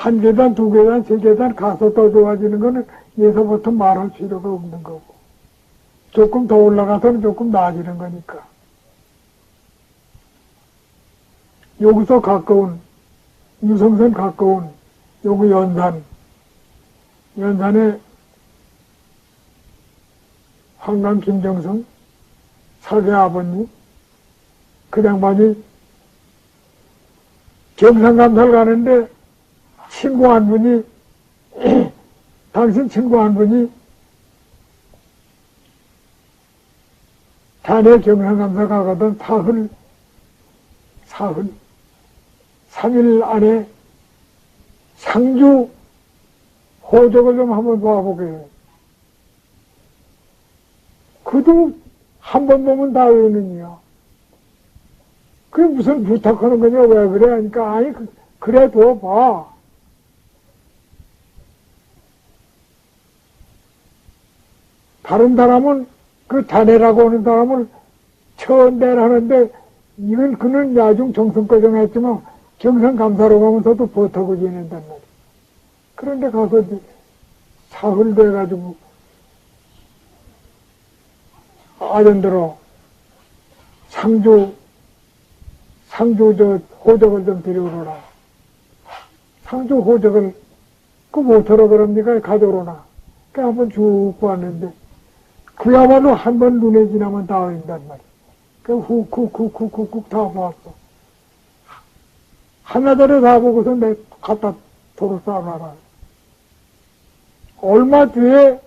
한 계단, 두 계단, 세 계단 가서 더 좋아지는 거는 예서부터 말할 필요가 없는 거고. 조금 더 올라가서는 조금 나아지는 거니까. 여기서 가까운, 유성선 가까운, 여기 연산에 황강 김정성, 사계 아버님, 그 양반이 경상감사를 가는데 친구 한 분이, 당신 친구 한 분이 자네 경상감사 가거든 사흘, 3일 안에 상주 호적을 좀 한번 봐보게. 그도 한 번 보면 다 외우느니요. 그게 무슨 부탁하는 거냐, 왜 그래? 하니까, 아니, 그래도 봐. 다른 사람은, 그 자네라고 하는 사람을 천대를 하는데, 이건 그는 나중 정성거정 했지만, 경상감사로 가면서도 버터고 지낸단 말이야. 그런데 가서 사흘 돼가지고, 아전들어 상주 호적을 좀 데려오라. 상주 호적을 그 못하러 그럽니까? 가져오라. 그 한번 쭉 보았는데 그야말로 한 번 눈에 지나면 다 어린단 말이야. 그 훅 다 보았어. 하나짜리 다 보고서 내 갖다 도로 쌓아놔라. 얼마 뒤에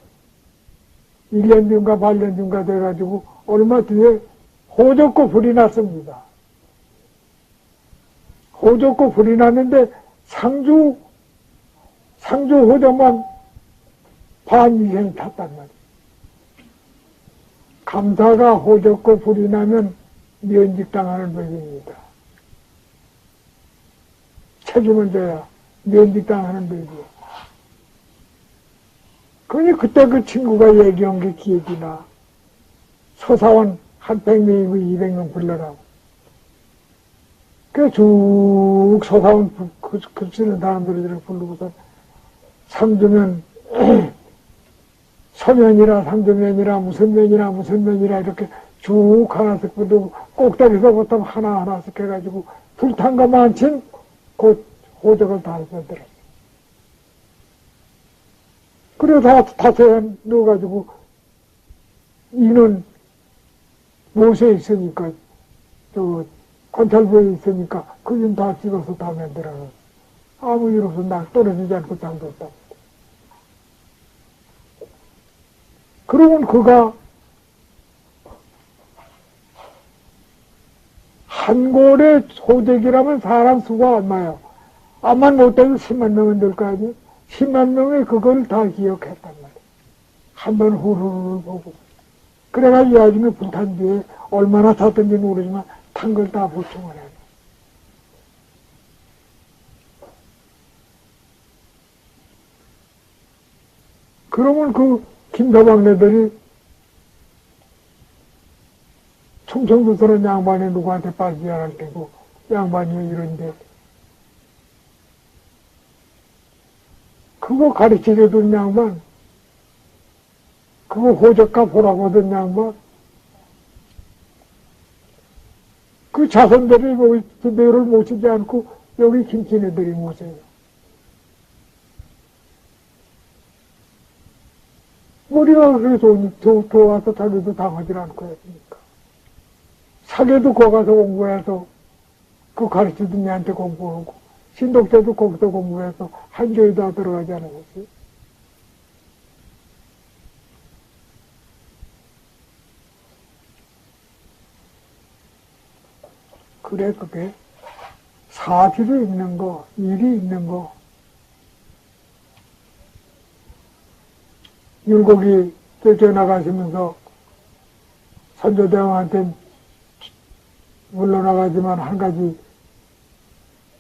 1년 뒤인가 8년 뒤인가 돼가지고 얼마 뒤에 호적고 불이 났습니다. 호적고 불이 났는데 상주 호적만 반 이상이 탔단 말이에요. 감사가 호적고 불이 나면 면직당하는 법입니다. 책임을 져야 면직당하는 법이에요. 그니 그때 그 친구가 얘기한 게 기억이 나. 소사원 한 100명이고 200명 불러라고. 그 쭉 소사원 급쓰는 사람들을 부르고서 상주면 서면이라 상주면이라 무슨 면이라 이렇게 쭉 하나씩 부르고 꼭다리서부터 하나씩 해가지고 불탄 것만 친 그 호적을 다 써들었어. 그래, 다섯에 넣어가지고, 이는 못에 있으니까, 관찰부에 있으니까, 그건 다 찍어서 다 만들어놨어. 아무 일 없어. 나 떨어지지 않고 잠들었다. 그러면 그가, 한 골의 호적이라면 사람 수가 얼마야? 암만 못해도 10만 명은 될 거 아니야? 10만 명이 그걸 다 기억했단 말이야. 한 번 후루루 보고. 그래가지고 나중에 불탄 뒤에 얼마나 탔던지 모르지만 탄 걸 다 보충을 해. 그러면 그 김서방네들이 충청도 사는 양반이 누구한테 빠지지 않을 때고 양반이 이런데 그거 가르치려던 양반, 그거 호적가 보라고 하던 양반, 그 자손들이 거기 내를 모시지 않고 여기 김치네들이 모세요. 머리가 그렇게 좋아서 자기도 당하지 않고 했으니까. 사계도 거기 가서 공부해서 그 가르치던 애한테 공부하고, 신독자도 거기서 공부해서 한교에 다 들어가지 않았어요. 그래, 그게 사실이 있는 거, 일이 있는 거. 율곡이 쫓겨나가시면서 선조대왕한테 물러나가지만 한 가지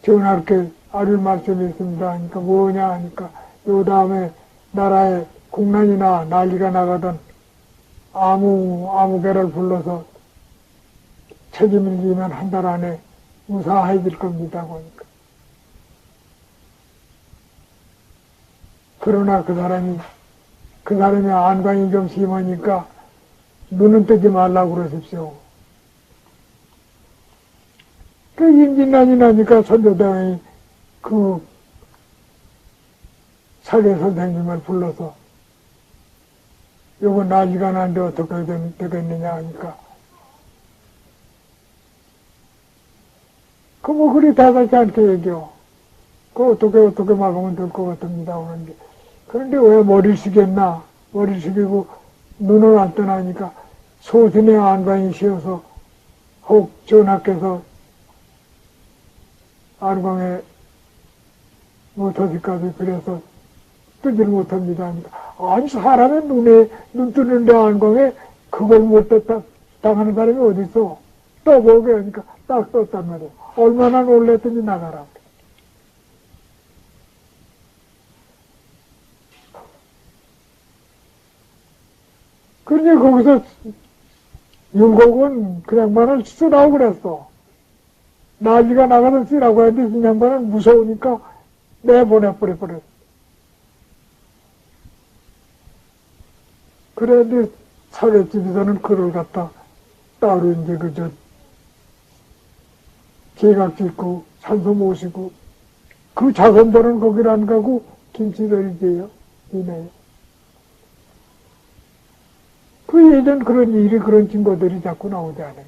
전할 게 아릴 말씀이 있습니다. 하니까 뭐냐 하니까 요 다음에 나라에 국난이나 난리가 나가던 아무개를 불러서 책임을 지면 한 달 안에 무사해질 겁니다. 보니까 그러나 그 사람이 안광이 좀 심하니까 눈은 뜨지 말라고 그러십시오. 그 임진란이 나니까 선조당이 그 사례 선생님을 불러서 요거 난리가 난데 어떻게 되겠느냐 하니까 그 뭐 그리 다같지 않게 얘기요. 그 어떻게 막으면 될 것 같습니다. 그런데 그런데 왜 머리를 숙였나? 머리를 숙이고 눈을 안 떠나니까 소신의 안광이 씌어서 혹 전하께서 안광에 못하기까지 그래서 뜨질 못합니다. 아니 사람의 눈 뜨는데 안광에 그걸 못 떴다 당하는 사람이 어디 있어? 떠보게 하니까 딱 떴단 말이야. 얼마나 놀랬더니 나가라. 그러니 거기서 율곡은 그 양반을 쓰라고 그랬어. 난리가 나가서 쓰라고 했는데 이 양반은 무서우니까 내보내버렸어. 그런데 사회집에서는 글을 갖다 따로 이제 제각 짓고 산소 모시고 그 자손들은 거기를 안 가고 김치들이지요. 이내. 그 예전 그런 일이 그런 증거들이 자꾸 나오지 않아요.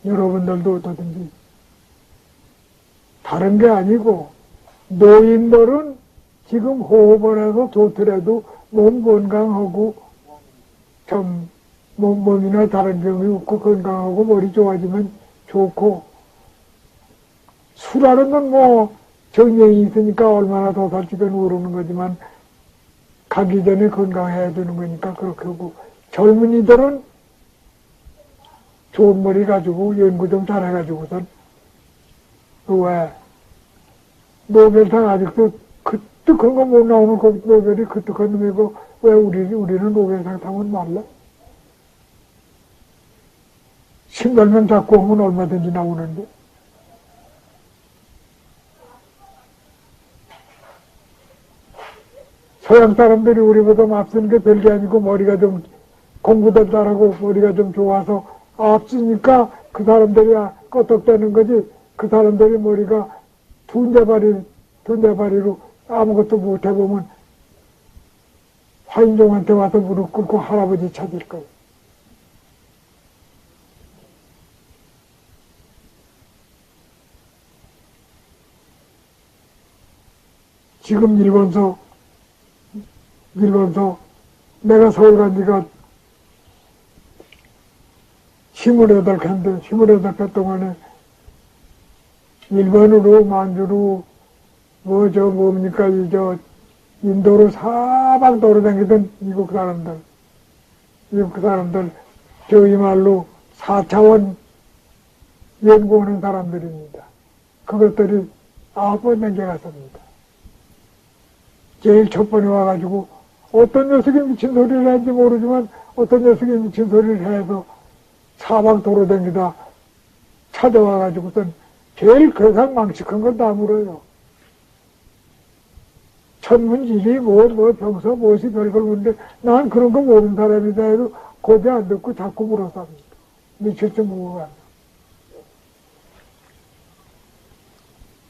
여러분들도 어떠든지 다른 게 아니고 노인들은 지금 호흡을 해서 좋더라도 몸 건강하고 참 몸이나 다른 병이 없고 건강하고 머리 좋아지면 좋고 술하는 건 뭐 정령이 있으니까 얼마나 더 살찌게 모르는 거지만 가기 전에 건강해야 되는 거니까 그렇게 하고 젊은이들은 좋은 머리 가지고 연구 좀 잘해가지고선 왜 노벨상 아직도 그특한 거 못 나오는 그 노벨이 그특한 놈이고 왜 우리는 노벨상 타면 말라? 신발만 잡고 오면 얼마든지 나오는데 서양 사람들이 우리보다 앞서는 게 별게 아니고 머리가 좀 공부도 잘하고 머리가 좀 좋아서 앞서니까 그 사람들이 껐덕대는 거지 그 사람들이 머리가 둔대바리로 아무것도 못해보면 화인종한테 와서 무릎 꿇고 할아버지 찾을 거예요. 지금 일본서 내가 서울 간 지가 28회인데 28회 동안에 일본으로 만주로 뭡니까 인도로 사방 돌아다니던 미국 사람들 저희 말로 4차원 연구하는 사람들입니다. 그것들이 9번 남겨갔습니다. 제일 첫 번에 와가지고 어떤 녀석이 미친 소리를 했는지 모르지만 어떤 녀석이 미친 소리를 해서 사방 돌아다니다 찾아와가지고선 제일 세상 망측한 건 다 물어요. 천문지리 병서 무엇이 별걸 묻는데 난 그런 거 모르는 사람이다 해도 고대 안 듣고 자꾸 물어삽니다. 미칠 줄 모르고 간다.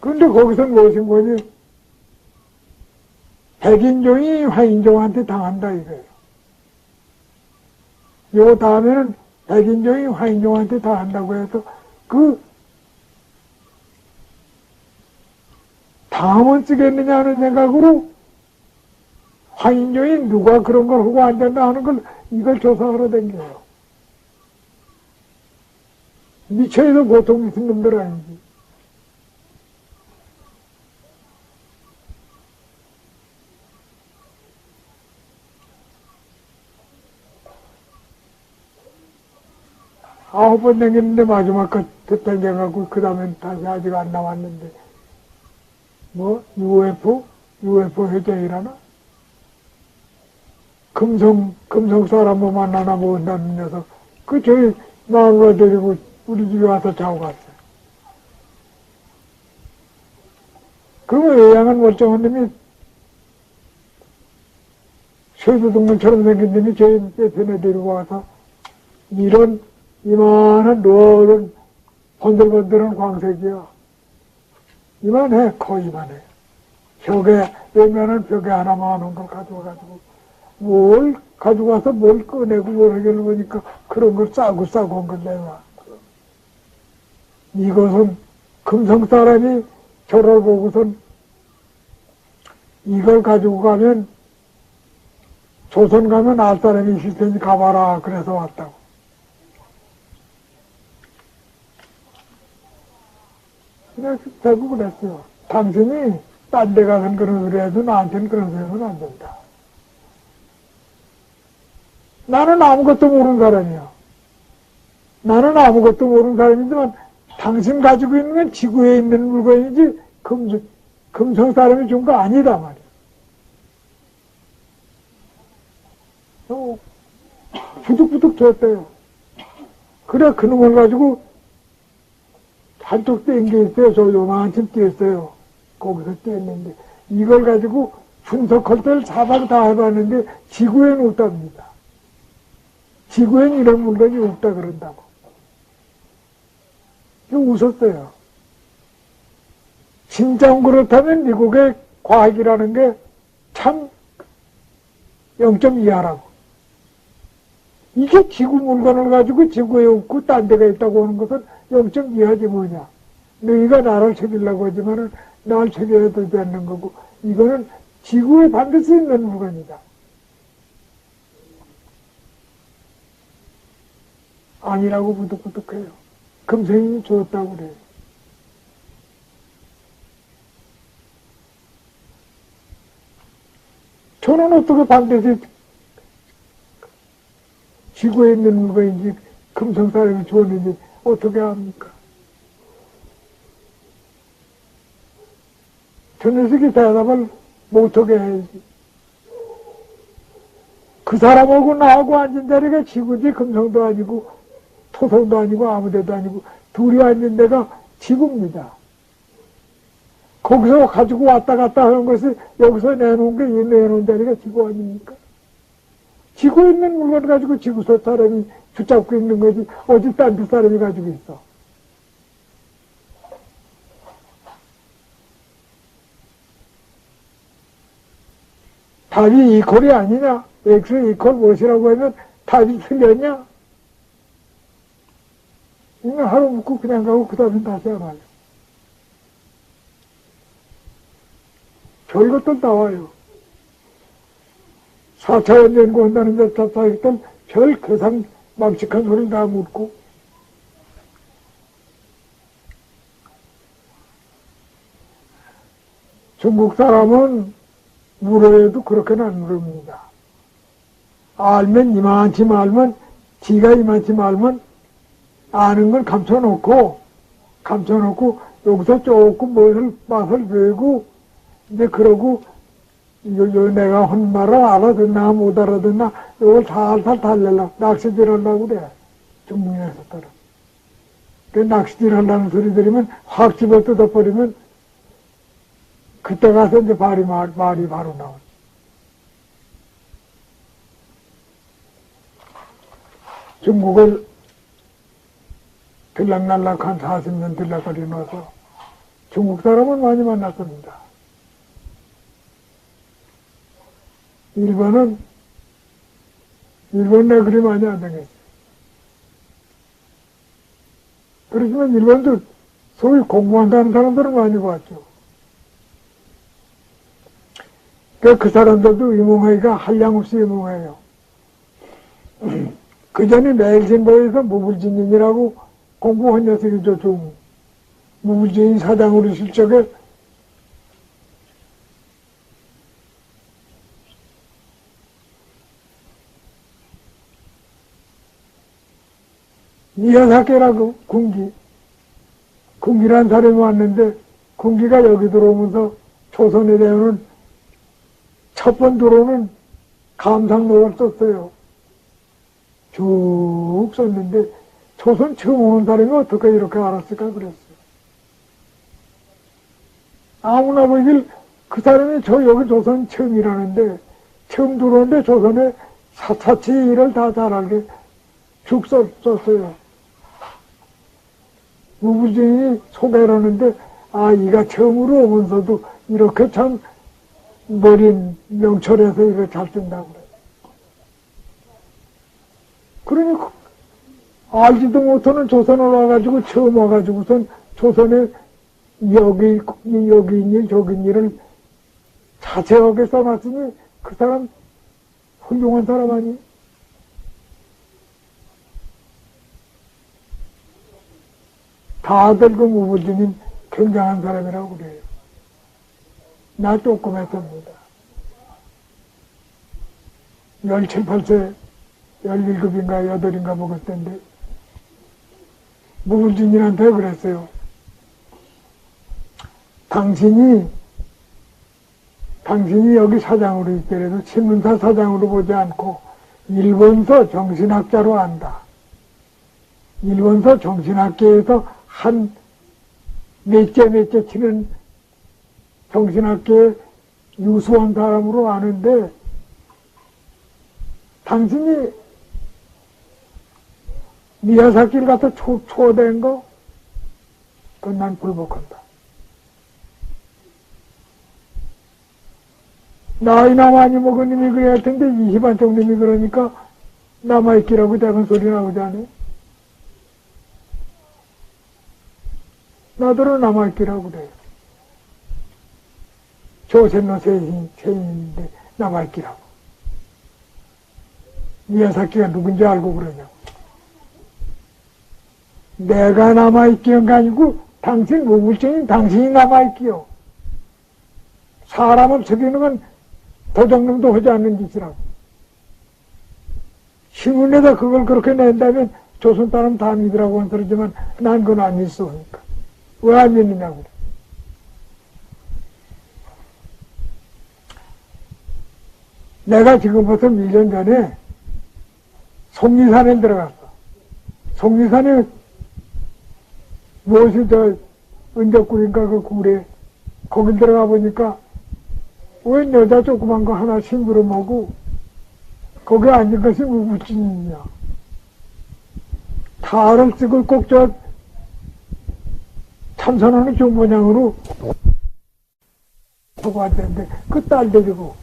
그런데 거기서 무엇인 거니? 백인종이 화인종한테 당한다 이거예요. 요 다음에는 백인종이 화인종한테 당한다고 해서 그 다음은 쓰겠느냐 하는 생각으로 화인종이 누가 그런 걸 하고 앉았나 하는 걸 이걸 조사하러 댕겨요. 미쳐도 보통 무슨 놈들 아니지. 아홉 번 댕겼는데 마지막 거 댕겨가고 그 다음엔 다시 아직 안 나왔는데 뭐 UFO 회장이라나? 금성 사람 뭐 만나나 뭐 한다는 녀석 저희 나무가 데리고 우리 집에 와서 자고 갔어요. 그러면 외양은 멀쩡한 놈이 쇠두둥물처럼 생긴 놈이 제 편에 데리고 와서 이런 이만한 노란 번들번들한 광색이야. 이만해, 거의 이만해. 벽에, 외면은 벽에 하나만 한 걸 가져와가지고, 뭘 가져와서 뭘 꺼내고 뭘 하려고 하니까 그런 걸 싸고 한 걸 내가. 이것은 금성 사람이 저를 보고선 이걸 가지고 가면 조선 가면 알 사람이 있을 테니 가봐라. 그래서 왔다고. 그냥 대고 그랬어요. 당신이 딴 데 가서는 그런 소리 해도 나한테는 그런 소리 하면 안 된다. 나는 아무것도 모르는 사람이야. 나는 아무것도 모르는 사람이지만 당신 가지고 있는 건 지구에 있는 물건이지 금성 사람이 준 거 아니다 말이야. 부득부득 줬대요. 그래 그놈을 가지고 한쪽 뗀 게 있어요. 저 요만큼 띄었어요. 거기서 띄었는데 이걸 가지고 분석할 때를 사방 다 해봤는데 지구에는 없답니다. 지구엔 이런 물건이 없다 그런다고. 웃었어요. 진짜 그렇다면 미국의 과학이라는 게 참 0.2하라고. 이게 지구 물건을 가지고 지구에 없고 딴 데가 있다고 하는 것은 0.2하지 뭐냐. 너희가 나를 책이려고 하지만은 날 책여야 되지 않는 거고, 이거는 지구에 반드시 있는 물건이다. 아니라고 부득부득해요. 금생이 줬다고 그래요. 저는 어떻게 반드시 지구에 있는 물건인지 금성 사람이 줬는지 어떻게 합니까? 저 녀석이 대답을 못하게 해야지. 그 사람하고 나하고 앉은 자리가 지구지 금성도 아니고 토성도 아니고 아무데도 아니고 둘이 앉은 데가 지구입니다. 거기서 가지고 왔다 갔다 하는 것이 여기서 내놓은 게 이 내놓은 자리가 지구 아닙니까? 지구에 있는 물건 가지고 지구서 사람이 붙잡고 있는 거지 어디 딴 데 사람이 가지고 있어. 답이 이퀄이 아니냐? X 이퀄 무엇이라고 하면 답이 틀렸냐? 이거 하루 묵고 그냥 가고 그 답은 다시 안 와요. 별것도 나와요. 4차원 연구한다는 데 답사했던 별 계산 망측한 소리 다 묻고. 중국 사람은 물어야도 그렇게는 안 물습니다. 알면 이만치 알면, 지가 이만치 알면 아는 걸 감춰놓고 여기서 조금 맛을 배우고 이제 그러고 내가 한 말을 알아듣나 못 알아듣나 이걸 살살 달래려고 낚시질 하려고 그래. 중국에서 따라. 그 낚시질 하려는 소리 들으면 확 집어 뜯어버리면 그때 가서 이제 말이 바로 나오지. 중국을 들락날락 한 40년 들락거리 놓아서 중국 사람은 많이 만났습니다. 일본 내 그리 많이 안 당했어요. 그렇지만 일본도 소위 공부한다는 사람들은 많이 봤죠. 그 사람들도 유명하기가 한량없이 유명해요. 그 전에 매일신보에서 무불진인이라고 공부한 녀석이죠, 좀. 무불진인 사장으로 있을 적에 미야사케라고 군기란 사람이 왔는데 군기가 여기 들어오면서 조선에 대한 첫 번 들어오는 감상록을 썼어요. 쭉 썼는데 조선 처음 오는 사람이 어떻게 이렇게 알았을까 그랬어요. 아무나 보길 그 사람이 저 여기 조선 처음이라는데 처음 들어오는데 조선에 사차치 일을 다 잘 알게 죽 썼어요. 무부진이 소개를 하는데 이가 처음으로 오면서도 이렇게 참 머린 명철해서 이거 잘 쓴다고 그래요. 그러니 알지도 못하는 조선을 와가지고 처음 와가지고선 조선에 여기 있니 저기 있니를 자세하게 써놨으니 그 사람 훌륭한 사람 아니? 다들 그 무부진인 굉장한 사람이라고 그래요. 나 조그맣습니다. 17, 8세 17인가 8인가 먹을 텐데 무부진인한테 그랬어요. 당신이 여기 사장으로 있더라도 신문사 사장으로 보지 않고 일본서 정신학자로 안다. 일본서 정신학계에서 한 몇째 치는 정신학계의 유수한 사람으로 아는데 당신이 미야사키를 갖다 초대한 거 그건 난 불복한다. 나이나 많이 먹은 님이 그래야 할 텐데 20한 정님이 그러니까 남아있기라고 작은 소리 나오지 않아요? 나더러 남아있기라고 그래요. 조선노 세인인데 남아있기라고. 미야사키가 누군지 알고 그러냐고. 내가 남아있기는 게 아니고 당신 무불증인 당신이 남아있기요. 사람을 속이는 건 도적놈도 하지 않는 짓이라고. 신문에다 그걸 그렇게 낸다면 조선 사람 다 믿으라고 한 소리지만 난 그건 안 믿어. 그러니까. 왜 안 믿느냐고. 내가 지금부터 1년 전에 속리산에 들어갔어. 속리산에 무엇이 은덕굴인가 그 굴에 거기 들어가 보니까 왜 여자 조그만 거 하나 심부러 먹고 거기 앉은 것이 무부진이냐. 탈을 쓰고 꼭 참선하는 종모양으로 하고 앉았는데 그 딸 데리고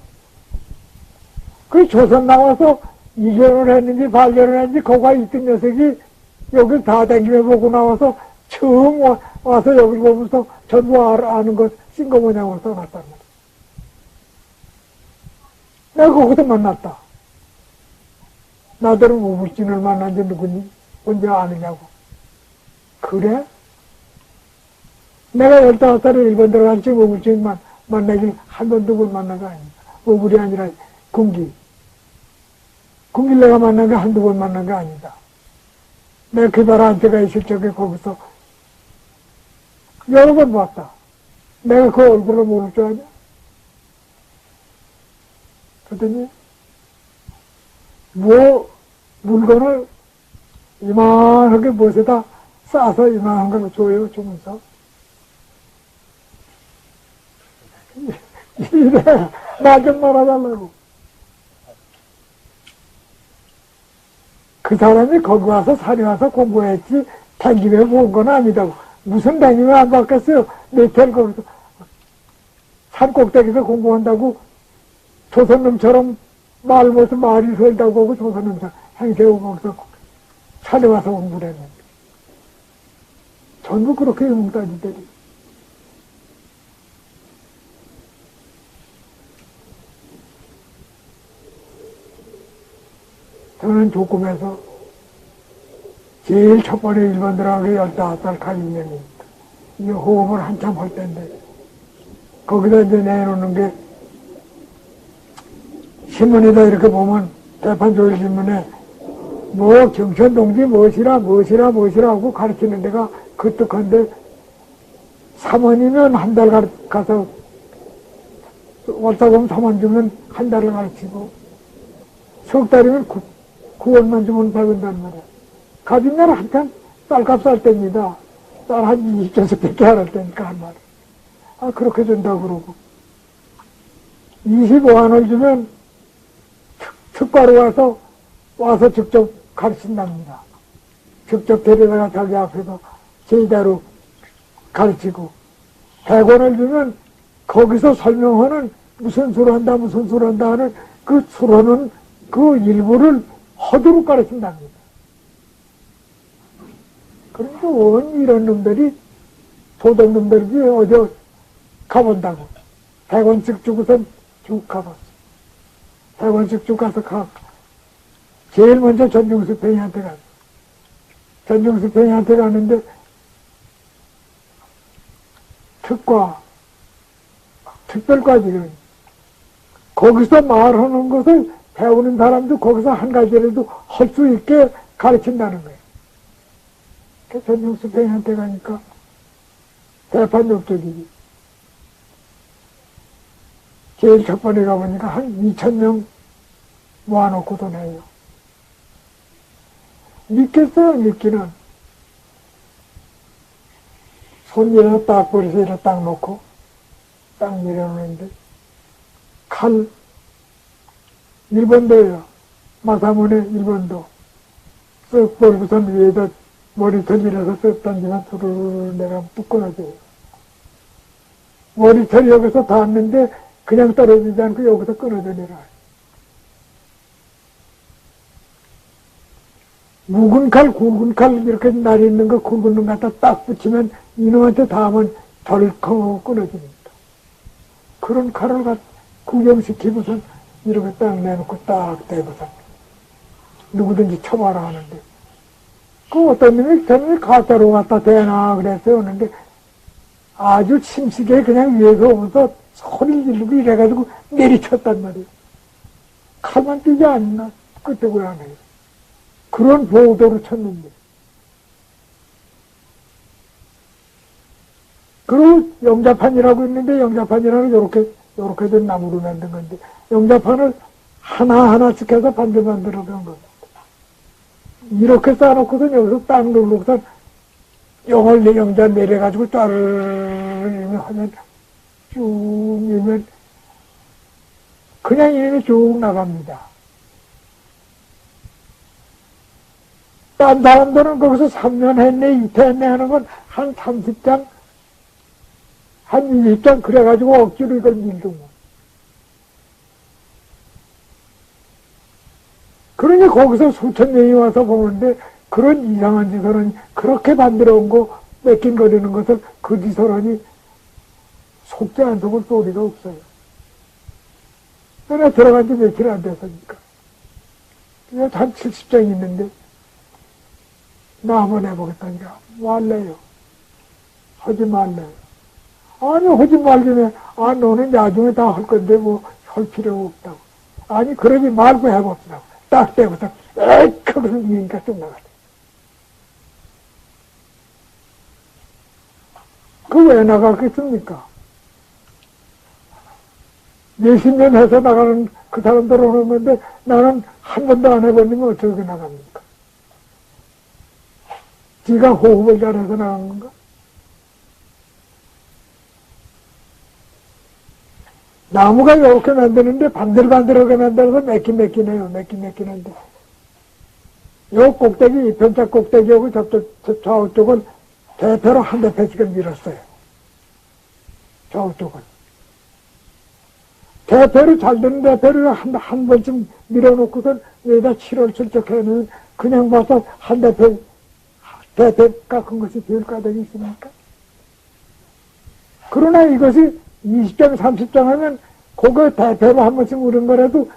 그 조선 나와서 이결을 했는지 발견을 했는지 거기 있던 녀석이 여기 다 댕기며 보고 나와서 처음 와서 여기 보면서 전부 아는 것 쓴 거 뭐냐고 써놨단 말이야. 내가 거기서 만났다. 나더러 무불진을 만난 지 누구니? 언제 아느냐고. 그래? 내가 15살에 일본 들어간 지 무불진만 만나길 한 번, 두 번 만난 거 아닙니다. 무불이 아니라 군기. 군기를 내가 만난 게 한두 번 만난 게 아니다. 내가 그달한테가 있을 적에 거기서 여러 번 봤다. 내가 그 얼굴을 모를 줄 아냐? 그랬더니 물건을 이만하게 무엇에다 싸서 이만한 걸 줘요, 주면서. 이래, 나 좀 말아달라고. 그 사람이 거기 와서 산에 와서 공부했지, 댕기며 본 건 아니다고. 무슨 댕기며 안 봤겠어요? 며칠 거기서, 산 꼭대기에서 공부한다고, 조선놈처럼 말 못해 말이 설다고 하고 조선놈처럼 행세하고 거기서 산에 와서 공부를 했는데. 전부 그렇게 영웅따지들이. 저는 조금해서 제일 첫 번에 일본 들어가기 15살 가임년입니다. 이 호흡을 한참 할 텐데, 거기다 이제 내놓는 게, 신문에다 이렇게 보면, 대판조일신문에, 경천동지 무엇이라 하고 가르치는 데가 그뜩한데, 3원이면 한 달 가서, 왔다 가면 3원 주면 한 달을 가르치고, 석 달이면 9원만 주면 받는단 말이야. 가진 날 한참 쌀값 살 때입니다. 쌀 한 20전씩 안 할 때니까 한 말. 아, 그렇게 준다고 그러고. 25원을 주면 특가로 와서 직접 가르친답니다. 직접 데려다가 자기 앞에서 제자로 가르치고, 100원을 주면 거기서 설명하는 무슨 수를 한다, 무슨 수를 한다 하는 그 수로는 그 일부를 허도록 가르친답니다. 그러니까 원 이런 놈들이 도둑놈들이 어디 가본다고. 100원씩 주고선 쭉 가봤어. 100원씩 쭉 가서 제일 먼저 전중수 팽이한테 갔어. 전중수 팽이한테 갔는데 특별과지를 거기서 말하는 것을 배우는 사람도 거기서 한 가지라도 할 수 있게 가르친다는 거예요. 그 전중수 팽이한테 가니까 대판 옆쪽이지. 제일 첫 번에 가보니까 한 2,000명 모아놓고 도내요. 믿겠어요, 믿기는. 손 위에서 딱 버리서 이렇게 딱 놓고, 딱 내려놓는데, 칼, 일본도예요. 마사문의 일본도. 쓱 벌고선 위에다 머리털 밀어서 쓱 던지면 두루루루 내가 뚝 끊어져요. 머리털이 여기서 닿았는데, 그냥 떨어지지 않고 여기서 끊어져 내려와요. 묵은 칼, 굵은 칼, 이렇게 날이 있는 거, 굵은 놈 갖다 딱 붙이면 이놈한테 닿으면 덜컥 끊어집니다. 그런 칼을 구경시키고선 이렇게 딱 내놓고 딱 대고선 누구든지 쳐봐라 하는데, 그 어떤 놈이 저놈이 가짜로 갖다 대나 그랬어요. 그런데 아주 침식에 그냥 위에서 오면서 소리 지르고 이래가지고 내리쳤단 말이에요. 칼만 뛰지 않나? 그때 고향에. 그런 보도로 쳤는데. 그리고 영자판이라고 있는데, 영자판이라는 요렇게 된 나무로 만든 건데, 영자판을 하나하나씩 해서 만들어 본 겁니다. 이렇게 쌓아놓고선 여기서 딱 누르고선 영을 영자 내려가지고 따르르 하면 쭉 밀면 그냥 이름이 쭉 나갑니다. 딴 사람들은 거기서 3년 했네, 2태 했네 하는 건 한 30장, 한 20장 그래가지고 억지로 이걸 밀던 거. 그러니 거기서 수천 명이 와서 보는데 그런 이상한 지설은 그렇게 만들어 온 거 뺏긴거리는 것을 그 지설하니 속지 안 속을 소리가 없어요. 내가 들어간 지 며칠 안 됐으니까. 한 70장 있는데 나 한번 해보겠다니까 말래요. 하지 말래요. 아니 하지 말기는 너는 나중에 다 할 건데 뭐 할 필요가 없다고. 아니 그러지 말고 해봅시다. 딱 대고서 에이 거기서 이니까 쭉 나가네. 그 왜 나가겠습니까? 몇십 년 해서 나가는 그 사람들 오는 건데 나는 한 번도 안 해보니면 어떻게 나갑니까? 지가 호흡을 잘해서 나간 건가? 나무가 이렇게 만드는데 반들반들하게 만들어서 맺긴 한데 요 꼭대기, 변차 꼭대기하고 저쪽 좌우 쪽은 대패로 한 대패씩을 밀었어요. 좌우 쪽은. 대패로 잘 되는 대패를 한 번쯤 밀어놓고선 여기다 칠을 슬쩍 해놓으면 그냥 봐서 한 대패 깎은 것이 별 까닭이 있습니까? 그러나 이것이 20장, 30장 하면 그거 대패로 한 번씩 물은 거라도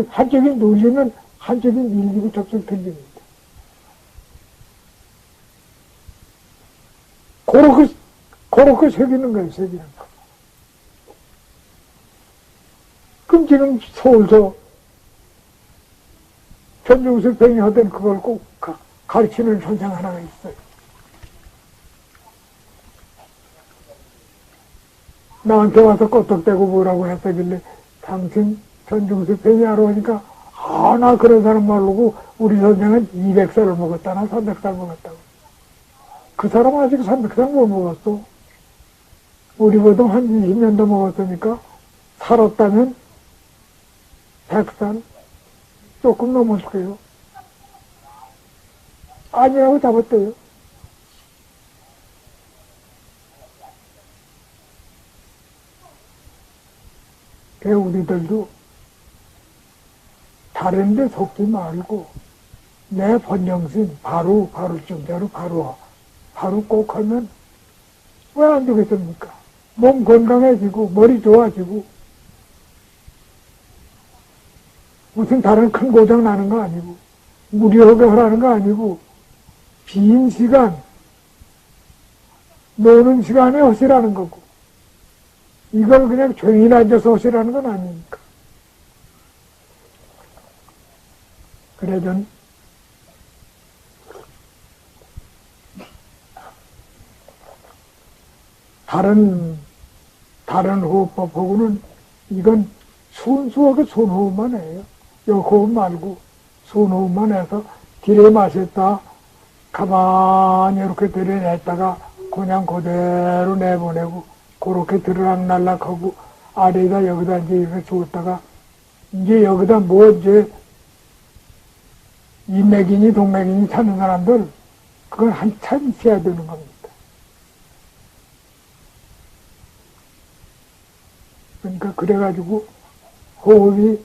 한쪽이 눌리면 한쪽이 밀리고 접속 들립니다. 그렇게 새기는 거예요, 새기는 거. 그럼 지금 서울서 전중수 병이 하던 그걸 꼭 가르치는 선생 하나가 있어요. 나한테 와서 껐덕대고 뭐라고 했다길래 당신 전중수 병이 하러 오니까 나 그런 사람 모르고 우리 선생은 200살을 먹었다나 300살 먹었다고. 그 사람 아직 300살 못 먹었어. 우리보다 한 20년 더 먹었으니까 살았다면 100살 조금 넘었을 거예요. 아니라고 잡았대요. 우리들도 다른 데 속지 말고 내 본영신 바로 정대로 바로 꼭 하면 왜 안 되겠습니까? 몸 건강해지고 머리 좋아지고 무슨 다른 큰 고장 나는 거 아니고 무리하게 하라는 거 아니고 빈 시간 노는 시간에 하시라는 거고 이걸 그냥 조용히 앉아서 하시라는 건 아니니까. 그래 전 다른 호흡법하고는 이건 순수하게 손호흡만 해요. 역호흡 말고 손호흡만 해서 길에 마셨다 가만히 이렇게 들여냈다가 그냥 그대로 내보내고 그렇게 들락날락하고 아래에다 여기다 이제 이렇게 줬다가 이제 여기다 뭐 이제 인맥이니 동맥이니 찾는 사람들 그건 한참 있어야 되는 겁니다. 그러니까 그래가지고 호흡이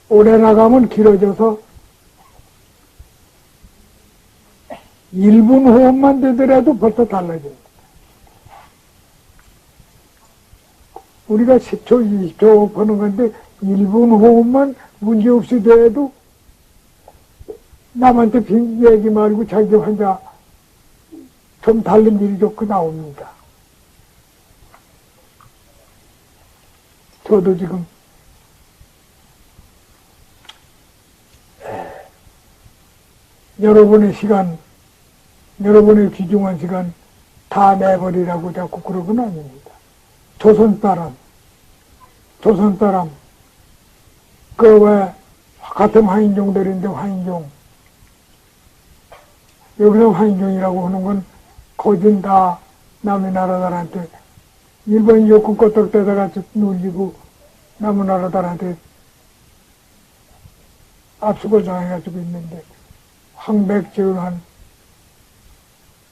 오래 나가면 길어져서 1분 호흡만 되더라도 벌써 달라져요. 우리가 10초, 20초 호흡하는 건데 1분 호흡만 문제없이 돼도 남한테 빈 얘기 말고 자기 혼자 좀 다른 일이 좋고 나옵니다. 저도 지금 여러분의 시간, 여러분의 귀중한 시간 다 내버리라고 자꾸 그러고는 아닙니다. 조선 사람, 그 왜 같은 화인종들인데 화인종, 여기서 화인종이라고 하는 건 거진 다 남의 나라들한테 일본이 조금 껐덕대다가 눌리고 남의 나라들한테 압수를 당해가지고 있는데 황백제한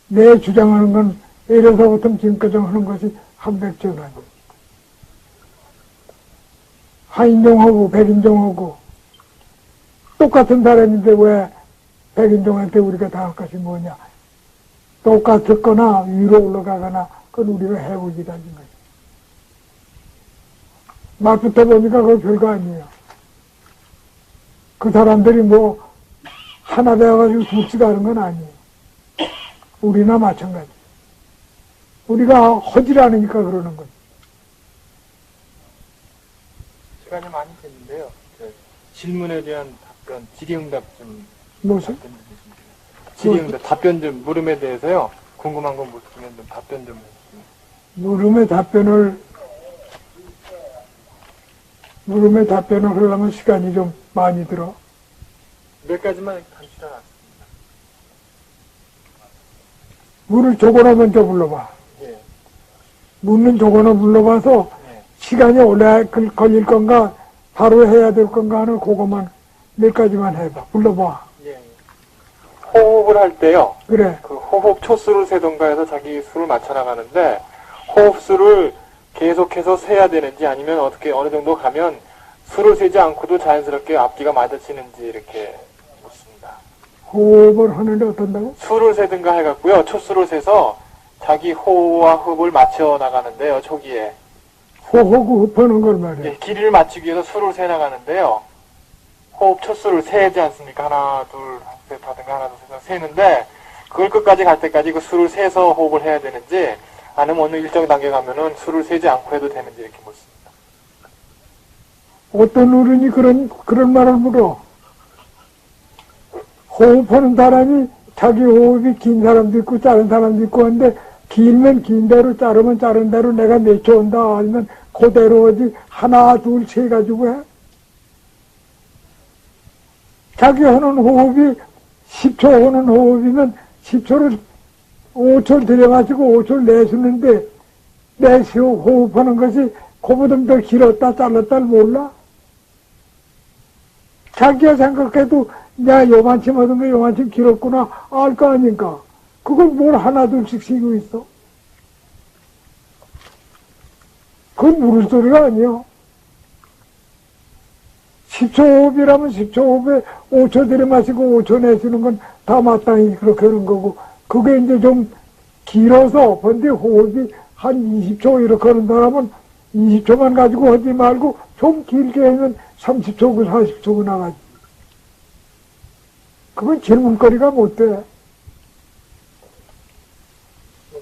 내 주장하는 건 이래서부터 지금까지 하는 것이 황백제한입니다. 하인종하고 백인종하고 똑같은 사람인데 왜 백인종한테 우리가 당할 것이 뭐냐. 똑같았거나 위로 올라가거나 그건 우리가 해보지라는 거지. 말부터 보니까 그거 별거 아니에요. 그 사람들이 뭐 하나 되어가지고 죽지가 않은 건 아니에요. 우리나 마찬가지. 우리가 허질 않으니까 그러는 거지. 시간이 많이 됐는데요. 질문에 대한 답변, 질의응답 좀. 무슨? 질의응답, 답변 좀, 물음에 대해서요. 궁금한 건 물으면 좀 답변 좀 해주세요. 물음에 답변을 하려면 시간이 좀 많이 들어. 몇 가지만 단출해놨습니다. 물을 조거나 먼저 불러봐. 예. 묻는 조거나 불러봐서 예. 시간이 오래 걸릴 건가, 바로 해야 될 건가 하는 그것만 몇 가지만 해봐. 불러봐. 예. 호흡을 할 때요. 그래. 그 호흡 초수를 세던가 해서 자기 수를 맞춰나가는데, 호흡수를 계속해서 세야 되는지 아니면 어떻게 어느 정도 가면 수를 세지 않고도 자연스럽게 앞뒤가 맞아지는지 이렇게 묻습니다. 호흡을 하는데 어떤다고? 수를 세든가 해갖고요. 초수를 세서 자기 호흡과 흡을 맞춰 나가는데요. 초기에. 호흡하는 걸 말이야. 예, 길이를 맞추기 위해서 수를 세 나가는데요. 호흡 초수를 세지 않습니까? 하나, 둘, 셋 하든가 하나, 둘, 셋 세는데 그걸 끝까지 갈 때까지 그 수를 세서 호흡을 해야 되는지 아니면 어느 일정 단계 가면은 수를 세지 않고 해도 되는지 이렇게 묻습니다. 어떤 어른이 그런 말을 물어. 호흡하는 사람이 자기 호흡이 긴 사람도 있고 짧은 사람도 있고 한데 길면 긴 대로 자르면 자른 대로 내가 내쳐온다 아니면 그대로 어디 하나 둘 세 가지고 해. 자기 하는 호흡이 10초 하는 호흡이면 10초를 5초를 들여마시고 5초를 내쉬는데 내쉬고 호흡하는 것이 그보다 더 길었다 잘랐다 몰라? 자기가 생각해도 내가 요만큼 하던 게 요만큼 길었구나 알 거 아닌가? 그걸 뭘 하나 둘씩 쉬고 있어? 그건 물을 소리가 아니야. 10초 호흡이라면 10초 호흡에 5초 들이마시고 5초 내쉬는 건 다 마땅히 그렇게 하는 거고, 그게 이제 좀 길어서, 번데 호흡이 한 20초 이렇게 하는다면 20초만 가지고 하지 말고 좀 길게 하면 30초고 40초고 나가지. 그건 질문거리가 못 돼.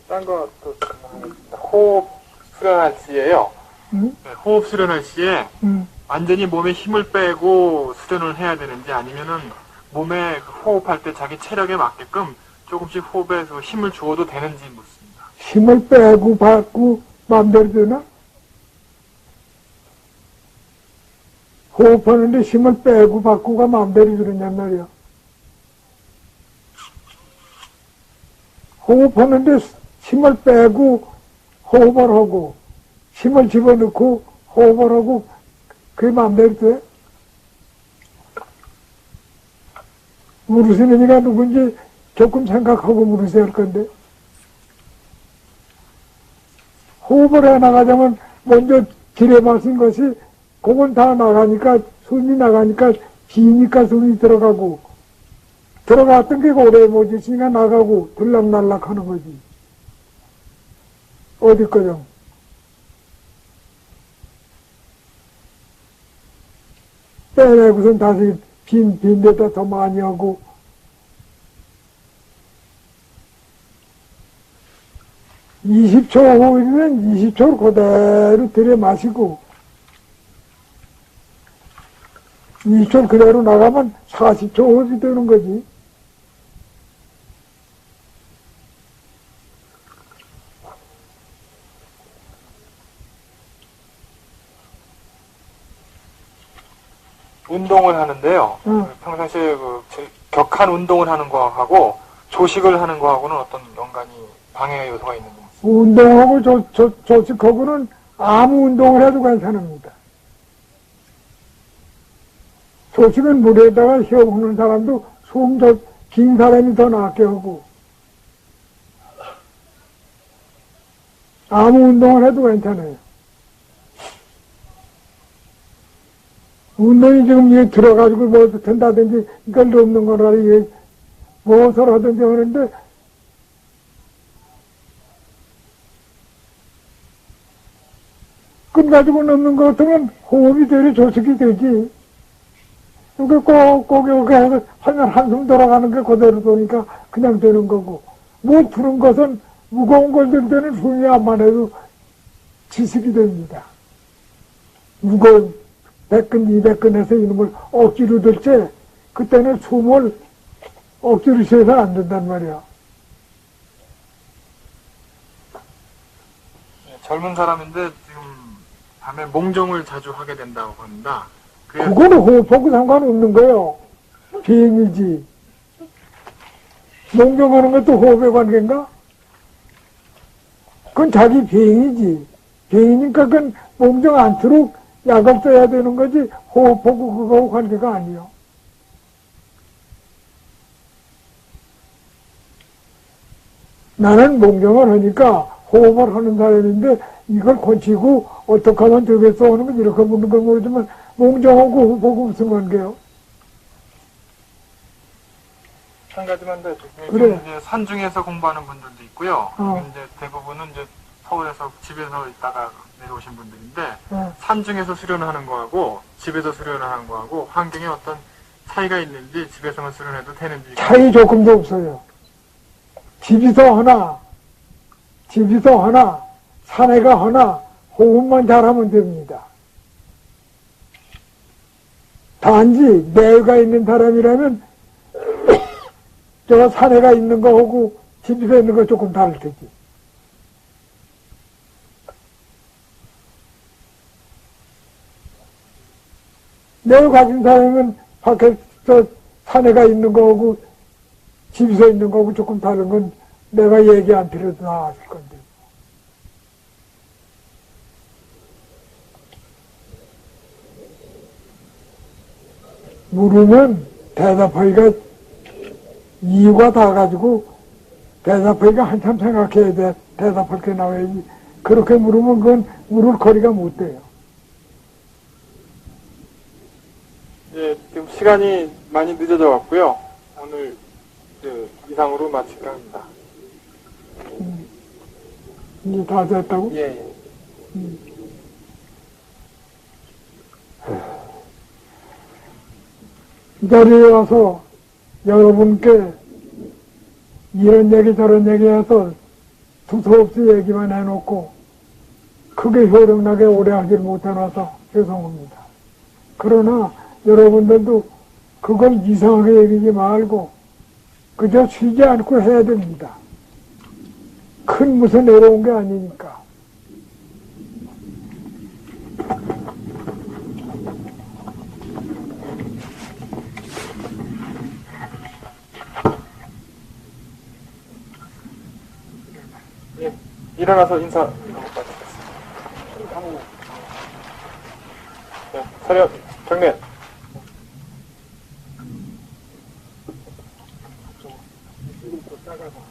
딴 거 또 질문하겠습니다. 호흡 수련할 시에요. 응? 네, 호흡 수련할 시에 응. 완전히 몸에 힘을 빼고 수련을 해야 되는지 아니면은 몸에 그 호흡할 때 자기 체력에 맞게끔 조금씩 호흡에서 힘을 주어도 되는지 묻습니다. 힘을 빼고 받고 마음대로 되나? 호흡하는데 힘을 빼고 받고가 마음대로 그러냔 말이야. 호흡하는데 힘을 빼고 호흡을 하고 힘을 집어넣고 호흡을 하고 그게 마음대로 돼? 물으시는 이가 누군지 조금 생각하고 물으셔야 할 건데, 호흡을 해 나가자면 먼저 길에 마신 것이 그건 다 나가니까 숨이 나가니까 비니까 숨이 들어가고 들어갔던 게 오래 못 있으니까 나가고 들락날락 하는 거지. 어디 거죠? 빼내고선 다시 빈 데다 더 많이 하고, (20초) 호흡이면 20초를 그대로 들여 마시고 20초 그대로 나가면 40초 호흡이 되는 거지. 운동을 하는데요. 평상시에 격한 운동을 하는 거하고 조식을 하는 거하고는 어떤 연관이 방해 요소가 있는지. 운동하고 조식하고는 아무 운동을 해도 괜찮습니다. 조식은 물에다가 혀 붓는 사람도 숨 긴 사람이 더 낫게 하고, 아무 운동을 해도 괜찮아요. 운동이 지금 이게 들어가지고 뭐 된다든지 이걸 없는 거라 이게 무엇을 하든지 하는데, 끈 가지고 넣는 것 같으면 호흡이 되려 조식이 되지. 그러니까 꼭 이렇게 해서 하면 한숨 돌아가는 게 그대로 도니까 그냥 되는 거고, 뭐 푸는 것은 무거운 걸 들 때는 숨이 안만 해도 지식이 됩니다. 무거운 100근, 200근에서 이놈을 억지로 들 때, 그때는 숨을 억지로 쉬어서 안 된단 말이야. 젊은 사람인데 지금 밤에 몽정을 자주 하게 된다고 합니다. 그거는 호흡하고 상관없는 거예요. 비행이지. 몽정하는 것도 호흡의 관계인가? 그건 자기 비행이지. 비행이니까 그건 몽정 않도록 약을 써야 되는 거지, 호흡하고 그거하고 관계가 아니요. 나는 몽정을 하니까 호흡을 하는 사람인데 이걸 고치고 어떻게 하면 되겠어 하는 건 이렇게 묻는 건 모르지만 몽정하고 호흡하고 무슨 관계요? 한 가지만 더 그래. 이제 산중에서 공부하는 분들도 있고요. 어. 이제 대부분은 이제 서울에서 집에서 있다가 내려오신 분들인데 어. 산중에서 수련을 하는 거하고 집에서 수련을 하는 거하고 환경에 어떤 차이가 있는지, 집에서만 수련해도 되는지. 차이 조금도 없어요. 집에서 하나, 산에가 하나, 호흡만 잘하면 됩니다. 단지 내가 있는 사람이라면 저 산에가 있는 거하고 집에서 있는 거 조금 다를 테지. 내가 가진 사람은 밖에서 산에가 있는 거하고 집에서 있는 거하고 조금 다른 건 내가 얘기 안 드려도 다 아실 건데. 물으면 대답하기가 이유가 다 가지고 대답하기가 한참 생각해야 돼. 대답할 게 나와야지. 그렇게 물으면 그건 물을 거리가 못 돼요. 예, 지금 시간이 많이 늦어져 갖고요. 오늘 이상으로 마칠까 합니다. 이제 다 됐다고? 예, 예. 이 자리에 와서 여러분께 이런 얘기 저런 얘기해서 두서없이 얘기만 해놓고 크게 효력나게 오래 하질 못해놔서 죄송합니다. 그러나 여러분들도 그걸 이상하게 얘기지 말고 그저 쉬지 않고 해야 됩니다. 큰 무슨 어려운 게 아니니까. 예, 일어나서 인사 마치겠습니다. 네, 차렷, 정례. 작아서.